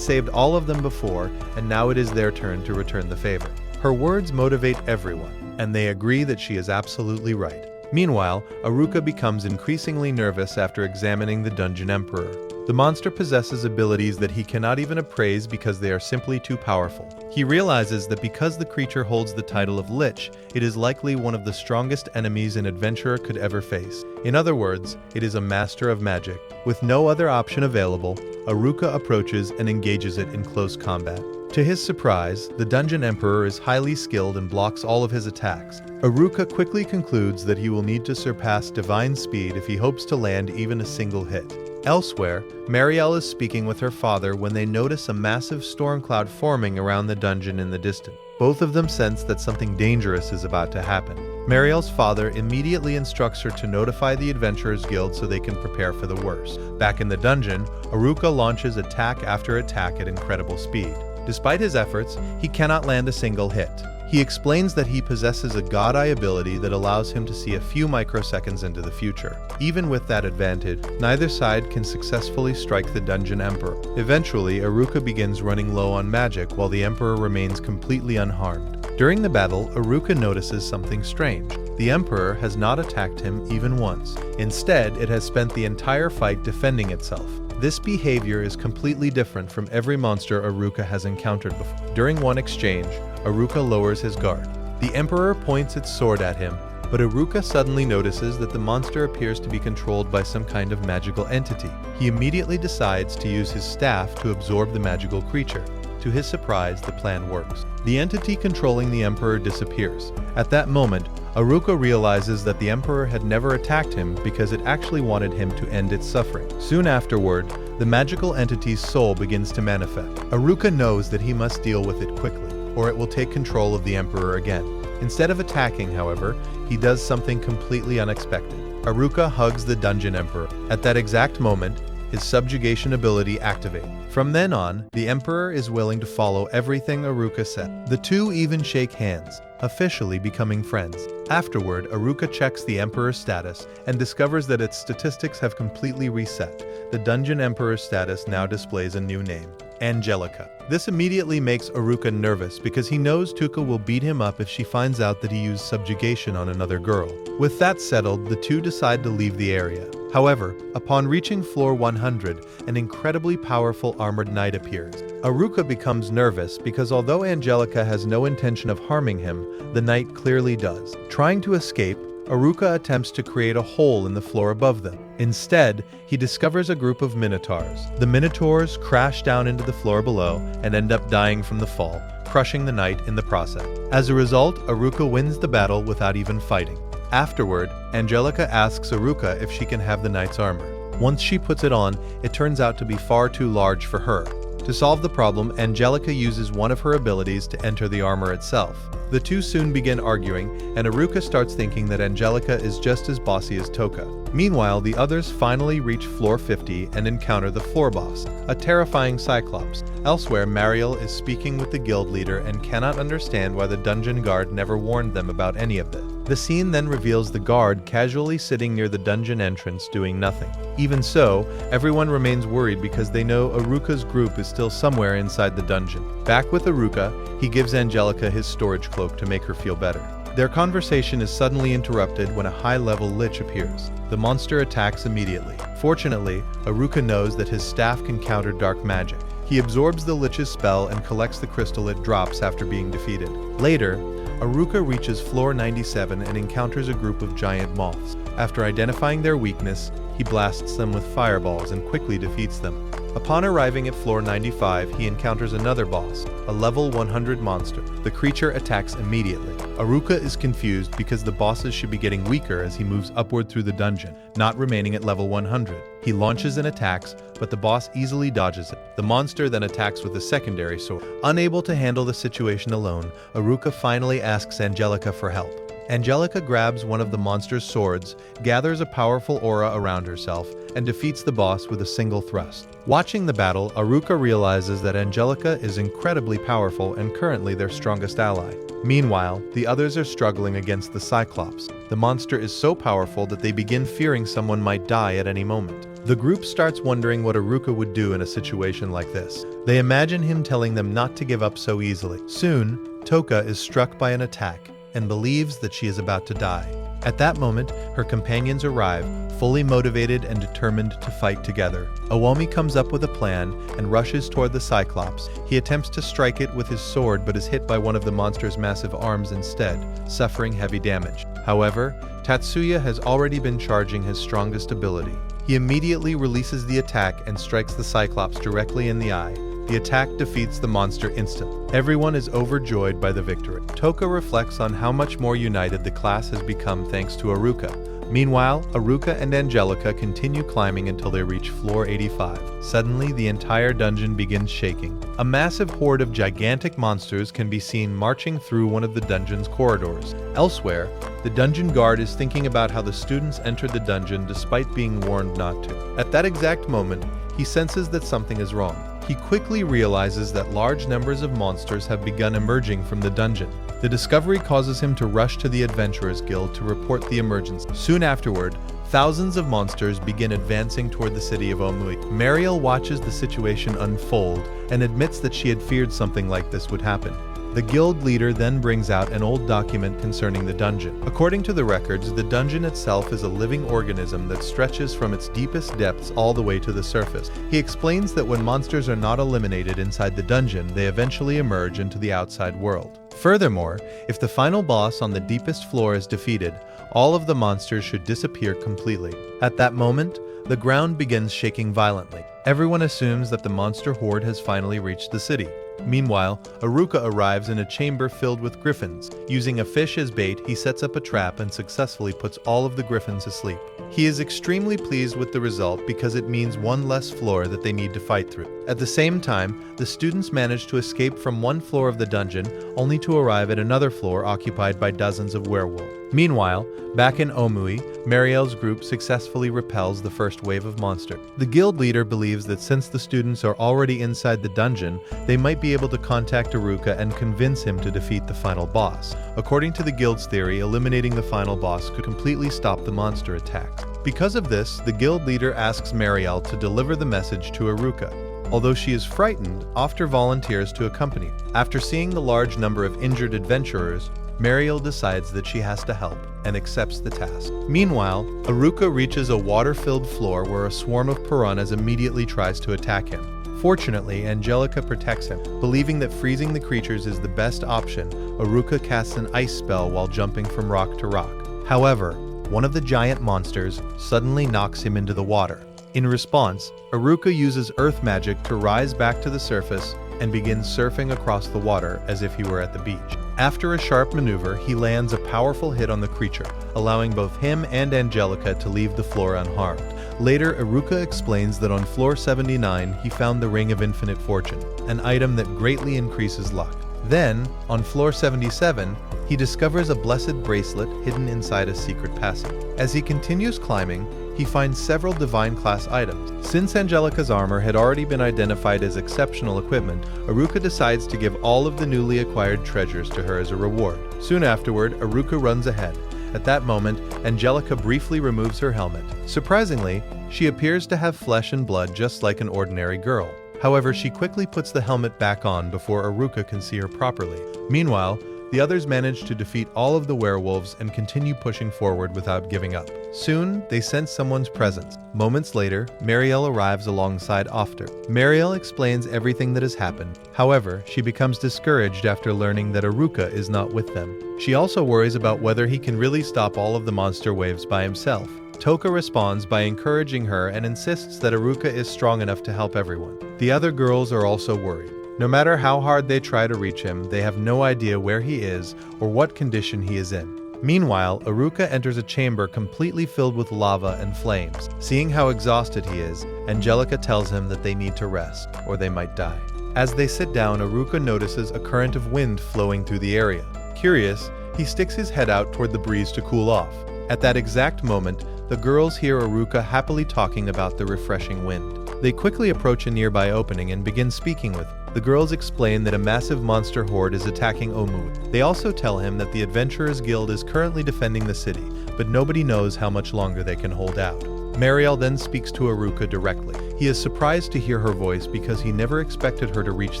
saved all of them before, and now it is their turn to return the favor. Her words motivate everyone, and they agree that she is absolutely right. Meanwhile, Aruka becomes increasingly nervous after examining the Dungeon Emperor. The monster possesses abilities that he cannot even appraise because they are simply too powerful. He realizes that because the creature holds the title of Lich, it is likely one of the strongest enemies an adventurer could ever face. In other words, it is a master of magic. With no other option available, Aruka approaches and engages it in close combat. To his surprise, the Dungeon Emperor is highly skilled and blocks all of his attacks. Aruka quickly concludes that he will need to surpass divine speed if he hopes to land even a single hit. Elsewhere, Marielle is speaking with her father when they notice a massive storm cloud forming around the dungeon in the distance. Both of them sense that something dangerous is about to happen. Marielle's father immediately instructs her to notify the Adventurers Guild so they can prepare for the worst. Back in the dungeon, Aruka launches attack after attack at incredible speed. Despite his efforts, he cannot land a single hit. He explains that he possesses a God Eye ability that allows him to see a few microseconds into the future. Even with that advantage, neither side can successfully strike the Dungeon Emperor. Eventually, Aruka begins running low on magic while the Emperor remains completely unharmed. During the battle, Aruka notices something strange. The Emperor has not attacked him even once. Instead, it has spent the entire fight defending itself. This behavior is completely different from every monster Aruka has encountered before. During one exchange, Aruka lowers his guard. The Emperor points its sword at him, but Aruka suddenly notices that the monster appears to be controlled by some kind of magical entity. He immediately decides to use his staff to absorb the magical creature. To his surprise, the plan works. The entity controlling the Emperor disappears. At that moment, Aruka realizes that the Emperor had never attacked him because it actually wanted him to end its suffering. Soon afterward, the magical entity's soul begins to manifest. Aruka knows that he must deal with it quickly, or it will take control of the Emperor again. Instead of attacking, however, he does something completely unexpected. Aruka hugs the Dungeon Emperor. At that exact moment, his subjugation ability activates. From then on, the Emperor is willing to follow everything Aruka said. The two even shake hands, officially becoming friends. Afterward, Aruka checks the Emperor's status and discovers that its statistics have completely reset. The Dungeon Emperor's status now displays a new name, Angelica. This immediately makes Aruka nervous because he knows Tuka will beat him up if she finds out that he used subjugation on another girl. With that settled, the two decide to leave the area. However, upon reaching floor 100, an incredibly powerful armored knight appears. Aruka becomes nervous because although Angelica has no intention of harming him, the knight clearly does. Trying to escape, Aruka attempts to create a hole in the floor above them. Instead, he discovers a group of minotaurs. The minotaurs crash down into the floor below and end up dying from the fall, crushing the knight in the process. As a result, Aruka wins the battle without even fighting. Afterward, Angelica asks Aruka if she can have the knight's armor. Once she puts it on, it turns out to be far too large for her. To solve the problem, Angelica uses one of her abilities to enter the armor itself. The two soon begin arguing, and Aruka starts thinking that Angelica is just as bossy as Toka. Meanwhile, the others finally reach floor 50 and encounter the floor boss, a terrifying Cyclops. Elsewhere, Mariel is speaking with the guild leader and cannot understand why the dungeon guard never warned them about any of this. The scene then reveals the guard casually sitting near the dungeon entrance doing nothing. Even so, everyone remains worried because they know Aruka's group is still somewhere inside the dungeon. Back with Aruka, he gives Angelica his storage cloak to make her feel better. Their conversation is suddenly interrupted when a high-level lich appears. The monster attacks immediately. Fortunately, Aruka knows that his staff can counter dark magic. He absorbs the lich's spell and collects the crystal it drops after being defeated. Later, Aruka reaches floor 97 and encounters a group of giant moths. After identifying their weakness, he blasts them with fireballs and quickly defeats them. Upon arriving at floor 95, he encounters another boss, a level 100 monster. The creature attacks immediately. Aruka is confused because the bosses should be getting weaker as he moves upward through the dungeon, not remaining at level 100. He launches and attacks, but the boss easily dodges it. The monster then attacks with a secondary sword. Unable to handle the situation alone, Aruka finally asks Angelica for help. Angelica grabs one of the monster's swords, gathers a powerful aura around herself, and defeats the boss with a single thrust. Watching the battle, Aruka realizes that Angelica is incredibly powerful and currently their strongest ally. Meanwhile, the others are struggling against the Cyclops. The monster is so powerful that they begin fearing someone might die at any moment. The group starts wondering what Aruka would do in a situation like this. They imagine him telling them not to give up so easily. Soon, Toka is struck by an attack and believes that she is about to die. At that moment, her companions arrive, fully motivated and determined to fight together. Owomi comes up with a plan and rushes toward the Cyclops. He attempts to strike it with his sword but is hit by one of the monster's massive arms instead, suffering heavy damage. However, Tatsuya has already been charging his strongest ability. He immediately releases the attack and strikes the Cyclops directly in the eye. The attack defeats the monster instantly. Everyone is overjoyed by the victory. Toka reflects on how much more united the class has become thanks to Aruka. Meanwhile, Aruka and Angelica continue climbing until they reach floor 85. Suddenly, the entire dungeon begins shaking. A massive horde of gigantic monsters can be seen marching through one of the dungeon's corridors. Elsewhere, the dungeon guard is thinking about how the students entered the dungeon despite being warned not to. At that exact moment, he senses that something is wrong. He quickly realizes that large numbers of monsters have begun emerging from the dungeon. The discovery causes him to rush to the Adventurers Guild to report the emergency. Soon afterward, thousands of monsters begin advancing toward the city of Omui. Mariel watches the situation unfold and admits that she had feared something like this would happen. The guild leader then brings out an old document concerning the dungeon. According to the records, the dungeon itself is a living organism that stretches from its deepest depths all the way to the surface. He explains that when monsters are not eliminated inside the dungeon, they eventually emerge into the outside world. Furthermore, if the final boss on the deepest floor is defeated, all of the monsters should disappear completely. At that moment, the ground begins shaking violently. Everyone assumes that the monster horde has finally reached the city. Meanwhile, Aruka arrives in a chamber filled with griffins. Using a fish as bait, he sets up a trap and successfully puts all of the griffins asleep. He is extremely pleased with the result because it means one less floor that they need to fight through. At the same time, the students manage to escape from one floor of the dungeon, only to arrive at another floor occupied by dozens of werewolves. Meanwhile, back in Omui, Mariel's group successfully repels the first wave of monsters. The guild leader believes that since the students are already inside the dungeon, they might be able to contact Aruka and convince him to defeat the final boss. According to the guild's theory, eliminating the final boss could completely stop the monster attacks. Because of this, the guild leader asks Mariel to deliver the message to Aruka. Although she is frightened, Ofter volunteers to accompany. After seeing the large number of injured adventurers, Mariel decides that she has to help and accepts the task. Meanwhile, Aruka reaches a water-filled floor where a swarm of piranhas immediately tries to attack him. Fortunately, Angelica protects him. Believing that freezing the creatures is the best option, Aruka casts an ice spell while jumping from rock to rock. However, one of the giant monsters suddenly knocks him into the water. In response, Aruka uses earth magic to rise back to the surface and begins surfing across the water as if he were at the beach. After a sharp maneuver, he lands a powerful hit on the creature, allowing both him and Angelica to leave the floor unharmed. Later, Aruka explains that on floor 79, he found the Ring of Infinite Fortune, an item that greatly increases luck. Then, on floor 77, he discovers a blessed bracelet hidden inside a secret passage. As he continues climbing, he finds several divine class items. Since Angelica's armor had already been identified as exceptional equipment, Aruka decides to give all of the newly acquired treasures to her as a reward. Soon afterward, Aruka runs ahead. At that moment, Angelica briefly removes her helmet. Surprisingly, she appears to have flesh and blood just like an ordinary girl. However, she quickly puts the helmet back on before Aruka can see her properly. Meanwhile, the others manage to defeat all of the werewolves and continue pushing forward without giving up. Soon, they sense someone's presence. Moments later, Mariel arrives alongside Ofter. Mariel explains everything that has happened. However, she becomes discouraged after learning that Aruka is not with them. She also worries about whether he can really stop all of the monster waves by himself. Toka responds by encouraging her and insists that Aruka is strong enough to help everyone. The other girls are also worried. No matter how hard they try to reach him, they have no idea where he is or what condition he is in. Meanwhile, Aruka enters a chamber completely filled with lava and flames. Seeing how exhausted he is, Angelica tells him that they need to rest, or they might die. As they sit down, Aruka notices a current of wind flowing through the area. Curious, he sticks his head out toward the breeze to cool off. At that exact moment, the girls hear Aruka happily talking about the refreshing wind. They quickly approach a nearby opening and begin speaking with him. The girls explain that a massive monster horde is attacking Omui. They also tell him that the Adventurers Guild is currently defending the city, but nobody knows how much longer they can hold out. Mariel then speaks to Aruka directly. He is surprised to hear her voice because he never expected her to reach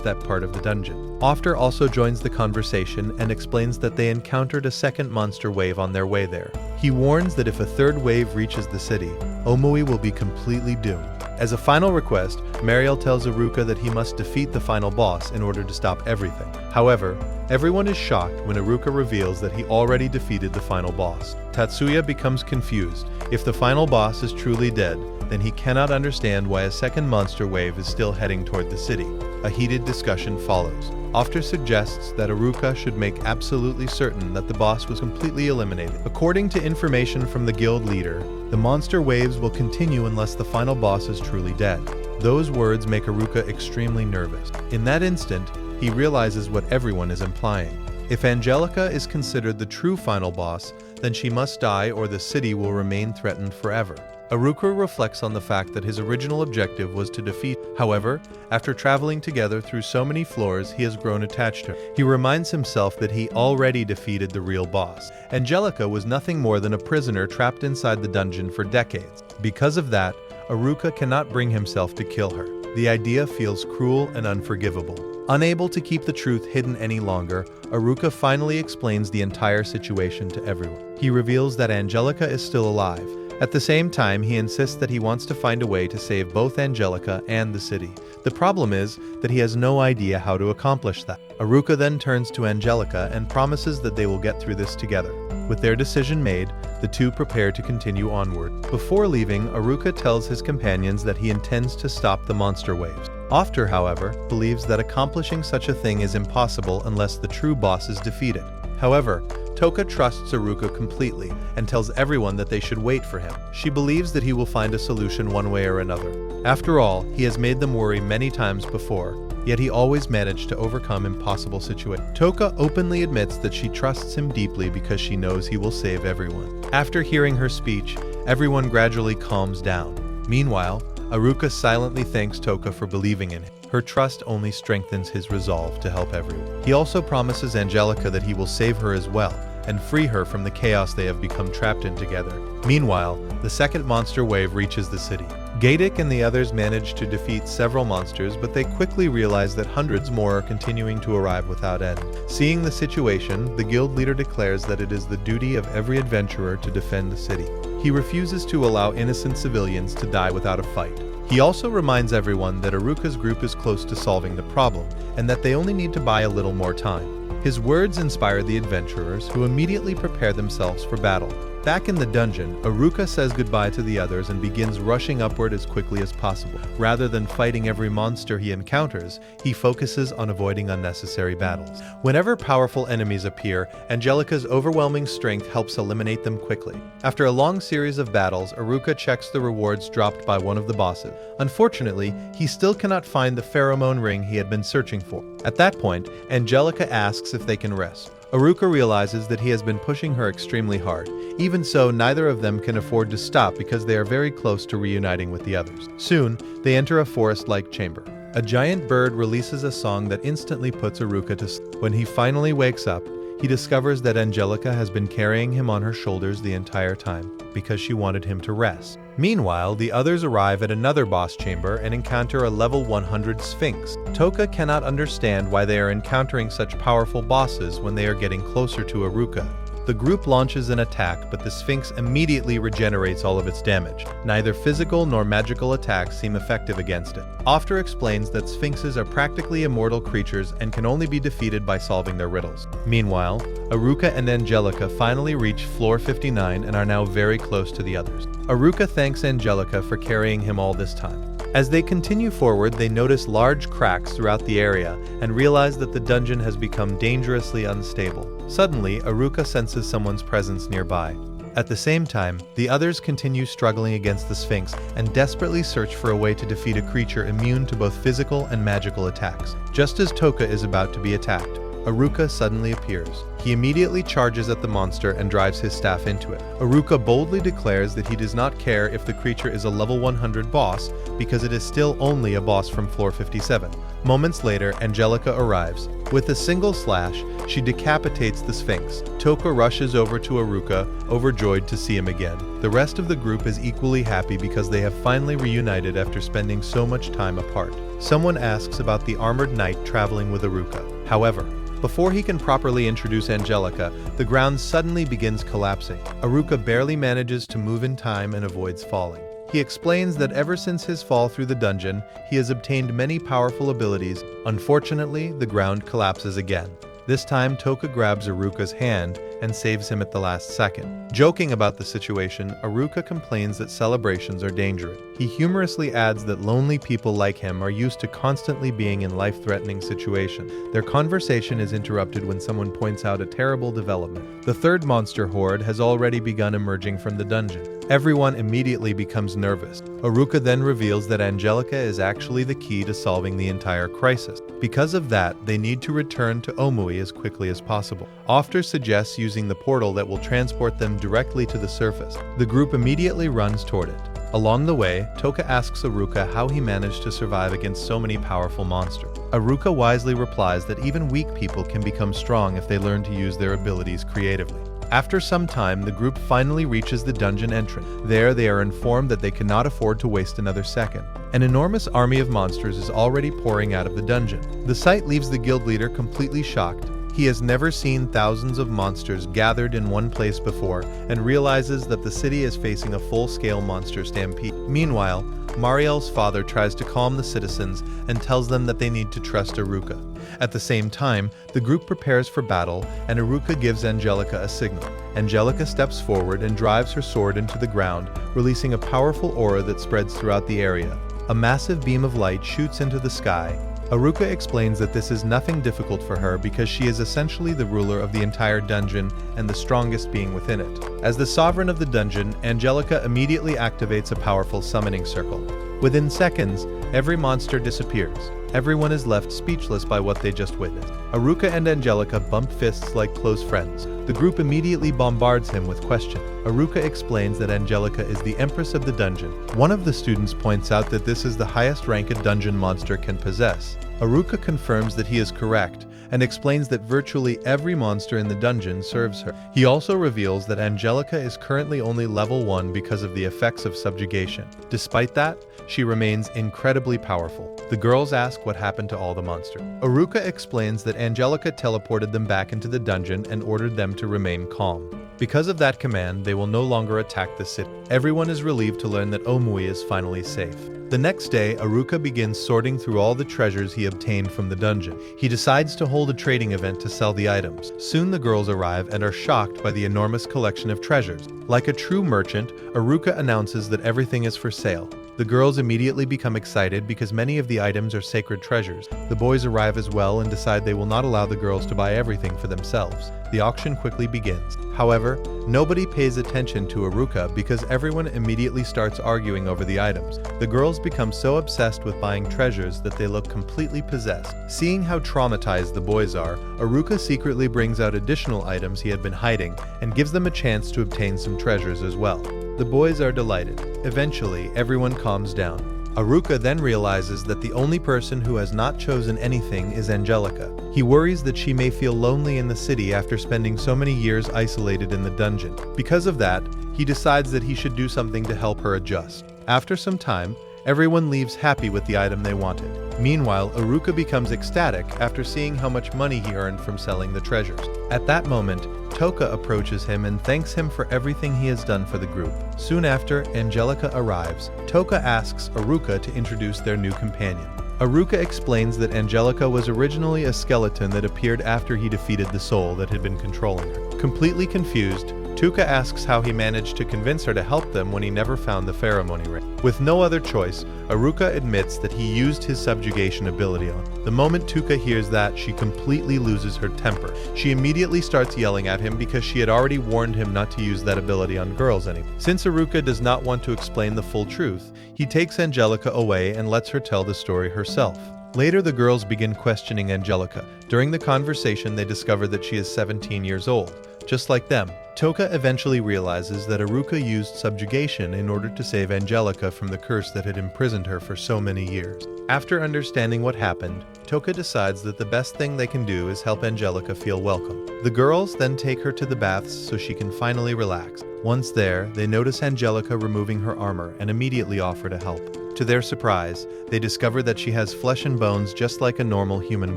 that part of the dungeon. Ofter also joins the conversation and explains that they encountered a second monster wave on their way there. He warns that if a third wave reaches the city, Omui will be completely doomed. As a final request, Mariel tells Aruka that he must defeat the final boss in order to stop everything. However, everyone is shocked when Aruka reveals that he already defeated the final boss. Tatsuya becomes confused. If the final boss is truly dead, then he cannot understand why a second monster wave is still heading toward the city. A heated discussion follows. Ofter suggests that Aruka should make absolutely certain that the boss was completely eliminated. According to information from the guild leader, the monster waves will continue unless the final boss is truly dead. Those words make Aruka extremely nervous. In that instant, he realizes what everyone is implying. If Angelica is considered the true final boss, then she must die or the city will remain threatened forever. Aruka reflects on the fact that his original objective was to defeat. However, after traveling together through so many floors, he has grown attached to her. He reminds himself that he already defeated the real boss. Angelica was nothing more than a prisoner trapped inside the dungeon for decades. Because of that, Aruka cannot bring himself to kill her. The idea feels cruel and unforgivable. Unable to keep the truth hidden any longer, Aruka finally explains the entire situation to everyone. He reveals that Angelica is still alive. At the same time, he insists that he wants to find a way to save both Angelica and the city. The problem is that he has no idea how to accomplish that. Aruka then turns to Angelica and promises that they will get through this together. With their decision made, the two prepare to continue onward. Before leaving, Aruka tells his companions that he intends to stop the monster waves. Ofter, however, believes that accomplishing such a thing is impossible unless the true boss is defeated. However, Toka trusts Aruka completely and tells everyone that they should wait for him. She believes that he will find a solution one way or another. After all, he has made them worry many times before, yet he always managed to overcome impossible situations. Toka openly admits that she trusts him deeply because she knows he will save everyone. After hearing her speech, everyone gradually calms down. Meanwhile, Aruka silently thanks Toka for believing in him. Her trust only strengthens his resolve to help everyone. He also promises Angelica that he will save her as well and free her from the chaos they have become trapped in together. Meanwhile, the second monster wave reaches the city. Gaedic and the others manage to defeat several monsters, but they quickly realize that hundreds more are continuing to arrive without end. Seeing the situation, the guild leader declares that it is the duty of every adventurer to defend the city. He refuses to allow innocent civilians to die without a fight. He also reminds everyone that Aruka's group is close to solving the problem, and that they only need to buy a little more time. His words inspire the adventurers, who immediately prepare themselves for battle. Back in the dungeon, Aruka says goodbye to the others and begins rushing upward as quickly as possible. Rather than fighting every monster he encounters, he focuses on avoiding unnecessary battles. Whenever powerful enemies appear, Angelica's overwhelming strength helps eliminate them quickly. After a long series of battles, Aruka checks the rewards dropped by one of the bosses. Unfortunately, he still cannot find the pheromone ring he had been searching for. At that point, Angelica asks if they can rest. Aruka realizes that he has been pushing her extremely hard. Even so, neither of them can afford to stop because they are very close to reuniting with the others. Soon, they enter a forest-like chamber. A giant bird releases a song that instantly puts Aruka to sleep. When he finally wakes up, he discovers that Angelica has been carrying him on her shoulders the entire time because she wanted him to rest. Meanwhile, the others arrive at another boss chamber and encounter a level 100 Sphinx. Toka cannot understand why they are encountering such powerful bosses when they are getting closer to Aruka. The group launches an attack, but the Sphinx immediately regenerates all of its damage. Neither physical nor magical attacks seem effective against it. After explains that Sphinxes are practically immortal creatures and can only be defeated by solving their riddles. Meanwhile, Aruka and Angelica finally reach floor 59 and are now very close to the others. Aruka thanks Angelica for carrying him all this time. As they continue forward, they notice large cracks throughout the area and realize that the dungeon has become dangerously unstable. Suddenly, Aruka senses someone's presence nearby. At the same time, the others continue struggling against the Sphinx and desperately search for a way to defeat a creature immune to both physical and magical attacks. Just as Toka is about to be attacked, Aruka suddenly appears. He immediately charges at the monster and drives his staff into it. Aruka boldly declares that he does not care if the creature is a level 100 boss because it is still only a boss from floor 57. Moments later, Angelica arrives. With a single slash, she decapitates the Sphinx. Toka rushes over to Aruka, overjoyed to see him again. The rest of the group is equally happy because they have finally reunited after spending so much time apart. Someone asks about the armored knight traveling with Aruka. However, before he can properly introduce Angelica, the ground suddenly begins collapsing. Aruka barely manages to move in time and avoids falling. He explains that ever since his fall through the dungeon, he has obtained many powerful abilities. Unfortunately, the ground collapses again. This time, Toka grabs Aruka's hand and saves him at the last second. Joking about the situation, Aruka complains that celebrations are dangerous. He humorously adds that lonely people like him are used to constantly being in life-threatening situations. Their conversation is interrupted when someone points out a terrible development. The third monster horde has already begun emerging from the dungeon. Everyone immediately becomes nervous. Aruka then reveals that Angelica is actually the key to solving the entire crisis. Because of that, they need to return to Omui as quickly as possible. After suggests using the portal that will transport them directly to the surface. The group immediately runs toward it. Along the way, Toka asks Aruka how he managed to survive against so many powerful monsters. Aruka wisely replies that even weak people can become strong if they learn to use their abilities creatively. After some time, the group finally reaches the dungeon entrance. There, they are informed that they cannot afford to waste another second. An enormous army of monsters is already pouring out of the dungeon. The sight leaves the guild leader completely shocked. He has never seen thousands of monsters gathered in one place before and realizes that the city is facing a full-scale monster stampede. Meanwhile, Mariel's father tries to calm the citizens and tells them that they need to trust Aruka. At the same time, the group prepares for battle and Aruka gives Angelica a signal. Angelica steps forward and drives her sword into the ground, releasing a powerful aura that spreads throughout the area. A massive beam of light shoots into the sky. Aruka explains that this is nothing difficult for her because she is essentially the ruler of the entire dungeon and the strongest being within it. As the sovereign of the dungeon, Angelica immediately activates a powerful summoning circle. Within seconds, every monster disappears. Everyone is left speechless by what they just witnessed. Aruka and Angelica bump fists like close friends. The group immediately bombards him with questions. Aruka explains that Angelica is the empress of the dungeon. One of the students points out that this is the highest rank a dungeon monster can possess. Aruka confirms that he is correct and explains that virtually every monster in the dungeon serves her. He also reveals that Angelica is currently only level 1 because of the effects of subjugation. Despite that, she remains incredibly powerful. The girls ask what happened to all the monsters. Aruka explains that Angelica teleported them back into the dungeon and ordered them to remain calm. Because of that command, they will no longer attack the city. Everyone is relieved to learn that Omui is finally safe. The next day, Aruka begins sorting through all the treasures he obtained from the dungeon. He decides to hold a trading event to sell the items. Soon the girls arrive and are shocked by the enormous collection of treasures. Like a true merchant, Aruka announces that everything is for sale. The girls immediately become excited because many of the items are sacred treasures. The boys arrive as well and decide they will not allow the girls to buy everything for themselves. The auction quickly begins. However, nobody pays attention to Aruka because everyone immediately starts arguing over the items. The girls become so obsessed with buying treasures that they look completely possessed. Seeing how traumatized the boys are, Aruka secretly brings out additional items he had been hiding and gives them a chance to obtain some treasures as well. The boys are delighted. Eventually, everyone calms down. Aruka then realizes that the only person who has not chosen anything is Angelica. He worries that she may feel lonely in the city after spending so many years isolated in the dungeon. Because of that, he decides that he should do something to help her adjust. After some time, everyone leaves happy with the item they wanted. Meanwhile, Aruka becomes ecstatic after seeing how much money he earned from selling the treasures. At that moment, Toka approaches him and thanks him for everything he has done for the group. Soon after, Angelica arrives. Toka asks Aruka to introduce their new companion. Aruka explains that Angelica was originally a skeleton that appeared after he defeated the soul that had been controlling her. Completely confused, Tuka asks how he managed to convince her to help them when he never found the pheromone ring. With no other choice, Aruka admits that he used his subjugation ability on her. The moment Tuka hears that, she completely loses her temper. She immediately starts yelling at him because she had already warned him not to use that ability on girls anymore. Since Aruka does not want to explain the full truth, he takes Angelica away and lets her tell the story herself. Later, the girls begin questioning Angelica. During the conversation, they discover that she is 17 years old. Just like them, Toka eventually realizes that Aruka used subjugation in order to save Angelica from the curse that had imprisoned her for so many years. After understanding what happened, Toka decides that the best thing they can do is help Angelica feel welcome. The girls then take her to the baths so she can finally relax. Once there, they notice Angelica removing her armor and immediately offer to help. To their surprise, they discover that she has flesh and bones just like a normal human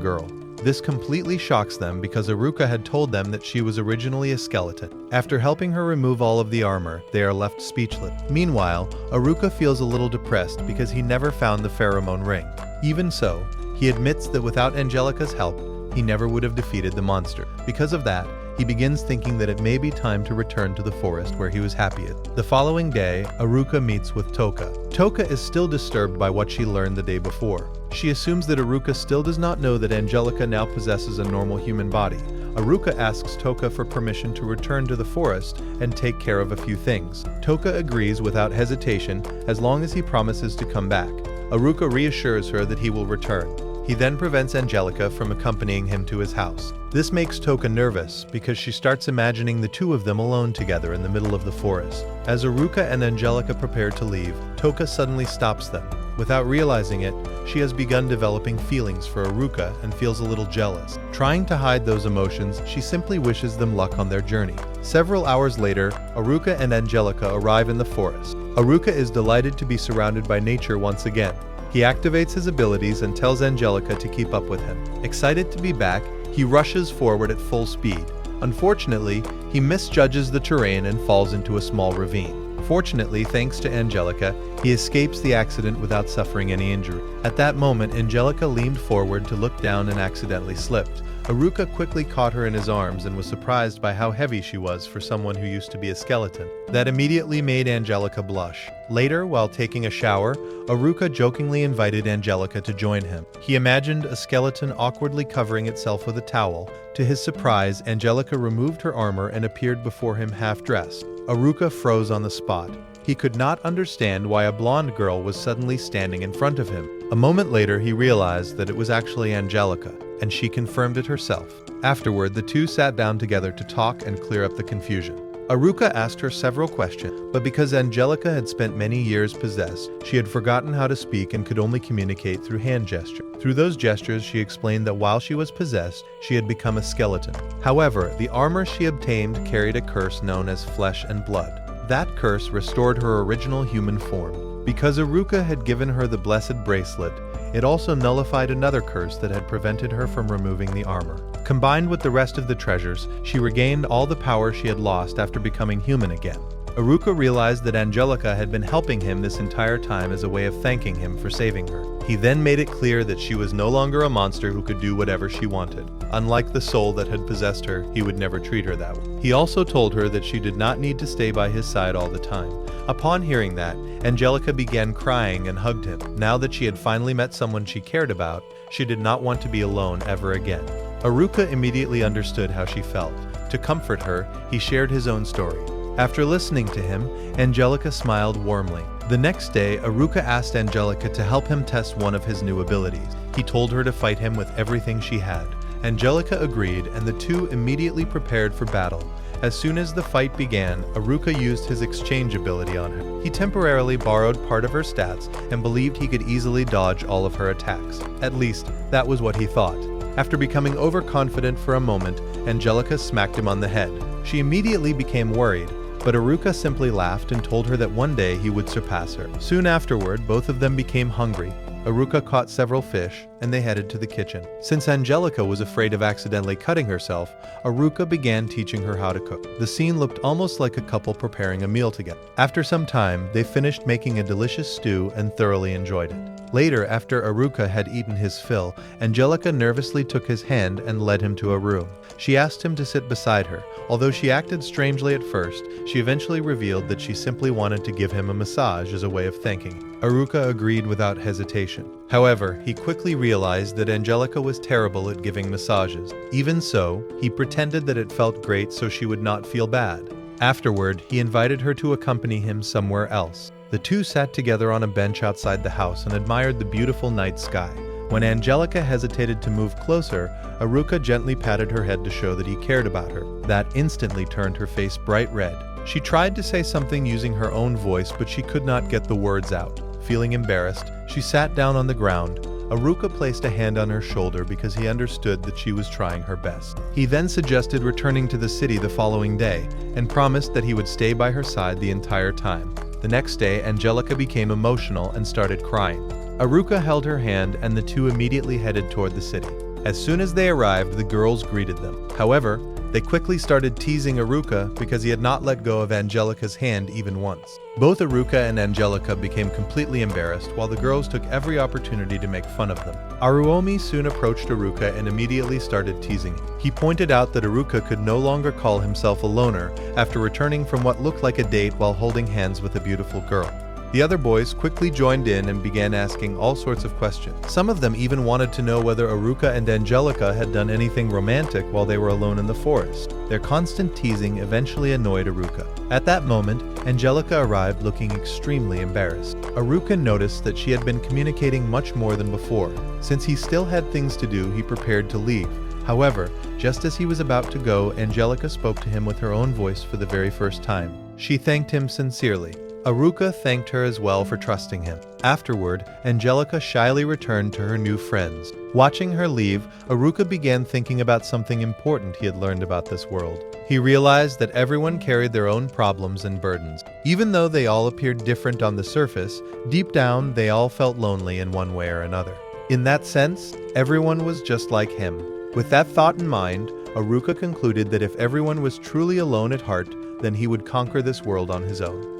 girl. This completely shocks them because Aruka had told them that she was originally a skeleton. After helping her remove all of the armor, they are left speechless. Meanwhile, Aruka feels a little depressed because he never found the pheromone ring. Even so, he admits that without Angelica's help, he never would have defeated the monster. Because of that, he begins thinking that it may be time to return to the forest where he was happiest. The following day, Aruka meets with Toka. Toka is still disturbed by what she learned the day before. She assumes that Aruka still does not know that Angelica now possesses a normal human body. Aruka asks Toka for permission to return to the forest and take care of a few things. Toka agrees without hesitation as long as he promises to come back. Aruka reassures her that he will return. He then prevents Angelica from accompanying him to his house. This makes Toka nervous because she starts imagining the two of them alone together in the middle of the forest. As Aruka and Angelica prepare to leave, Toka suddenly stops them. Without realizing it, she has begun developing feelings for Aruka and feels a little jealous. Trying to hide those emotions, she simply wishes them luck on their journey. Several hours later, Aruka and Angelica arrive in the forest. Aruka is delighted to be surrounded by nature once again. He activates his abilities and tells Angelica to keep up with him. Excited to be back, he rushes forward at full speed. Unfortunately, he misjudges the terrain and falls into a small ravine. Fortunately, thanks to Angelica, he escapes the accident without suffering any injury. At that moment, Angelica leaned forward to look down and accidentally slipped. Aruka quickly caught her in his arms and was surprised by how heavy she was for someone who used to be a skeleton. That immediately made Angelica blush. Later, while taking a shower, Aruka jokingly invited Angelica to join him. He imagined a skeleton awkwardly covering itself with a towel. To his surprise, Angelica removed her armor and appeared before him half-dressed. Aruka froze on the spot. He could not understand why a blonde girl was suddenly standing in front of him. A moment later, he realized that it was actually Angelica, and she confirmed it herself. Afterward, the two sat down together to talk and clear up the confusion. Aruka asked her several questions, but because Angelica had spent many years possessed, she had forgotten how to speak and could only communicate through hand gesture. Through those gestures, she explained that while she was possessed, she had become a skeleton. However, the armor she obtained carried a curse known as flesh and blood. That curse restored her original human form. Because Aruka had given her the blessed bracelet, it also nullified another curse that had prevented her from removing the armor. Combined with the rest of the treasures, she regained all the power she had lost after becoming human again. Aruka realized that Angelica had been helping him this entire time as a way of thanking him for saving her. He then made it clear that she was no longer a monster who could do whatever she wanted. Unlike the soul that had possessed her, he would never treat her that way. He also told her that she did not need to stay by his side all the time. Upon hearing that, Angelica began crying and hugged him. Now that she had finally met someone she cared about, she did not want to be alone ever again. Aruka immediately understood how she felt. To comfort her, he shared his own story. After listening to him, Angelica smiled warmly. The next day, Aruka asked Angelica to help him test one of his new abilities. He told her to fight him with everything she had. Angelica agreed, and the two immediately prepared for battle. As soon as the fight began, Aruka used his exchange ability on her. He temporarily borrowed part of her stats and believed he could easily dodge all of her attacks. At least, that was what he thought. After becoming overconfident for a moment, Angelica smacked him on the head. She immediately became worried, but Aruka simply laughed and told her that one day he would surpass her. Soon afterward, both of them became hungry. Aruka caught several fish, and they headed to the kitchen. Since Angelica was afraid of accidentally cutting herself, Aruka began teaching her how to cook. The scene looked almost like a couple preparing a meal together. After some time, they finished making a delicious stew and thoroughly enjoyed it. Later, after Aruka had eaten his fill, Angelica nervously took his hand and led him to a room. She asked him to sit beside her. Although she acted strangely at first, she eventually revealed that she simply wanted to give him a massage as a way of thanking him. Aruka agreed without hesitation. However, he quickly realized that Angelica was terrible at giving massages. Even so, he pretended that it felt great so she would not feel bad. Afterward, he invited her to accompany him somewhere else. The two sat together on a bench outside the house and admired the beautiful night sky. When Angelica hesitated to move closer, Aruka gently patted her head to show that he cared about her. That instantly turned her face bright red. She tried to say something using her own voice, but she could not get the words out. Feeling embarrassed, she sat down on the ground. Aruka placed a hand on her shoulder because he understood that she was trying her best. He then suggested returning to the city the following day and promised that he would stay by her side the entire time. The next day, Angelica became emotional and started crying. Aruka held her hand and the two immediately headed toward the city. As soon as they arrived, the girls greeted them. However, they quickly started teasing Aruka because he had not let go of Angelica's hand even once. Both Aruka and Angelica became completely embarrassed, while the girls took every opportunity to make fun of them. Aruomi soon approached Aruka and immediately started teasing him. He pointed out that Aruka could no longer call himself a loner after returning from what looked like a date while holding hands with a beautiful girl. The other boys quickly joined in and began asking all sorts of questions. Some of them even wanted to know whether Aruka and Angelica had done anything romantic while they were alone in the forest. Their constant teasing eventually annoyed Aruka. At that moment, Angelica arrived looking extremely embarrassed. Aruka noticed that she had been communicating much more than before. Since he still had things to do, he prepared to leave. However, just as he was about to go, Angelica spoke to him with her own voice for the very first time. She thanked him sincerely. Aruka thanked her as well for trusting him. Afterward, Angelica shyly returned to her new friends. Watching her leave, Aruka began thinking about something important he had learned about this world. He realized that everyone carried their own problems and burdens. Even though they all appeared different on the surface, deep down they all felt lonely in one way or another. In that sense, everyone was just like him. With that thought in mind, Aruka concluded that if everyone was truly alone at heart, then he would conquer this world on his own.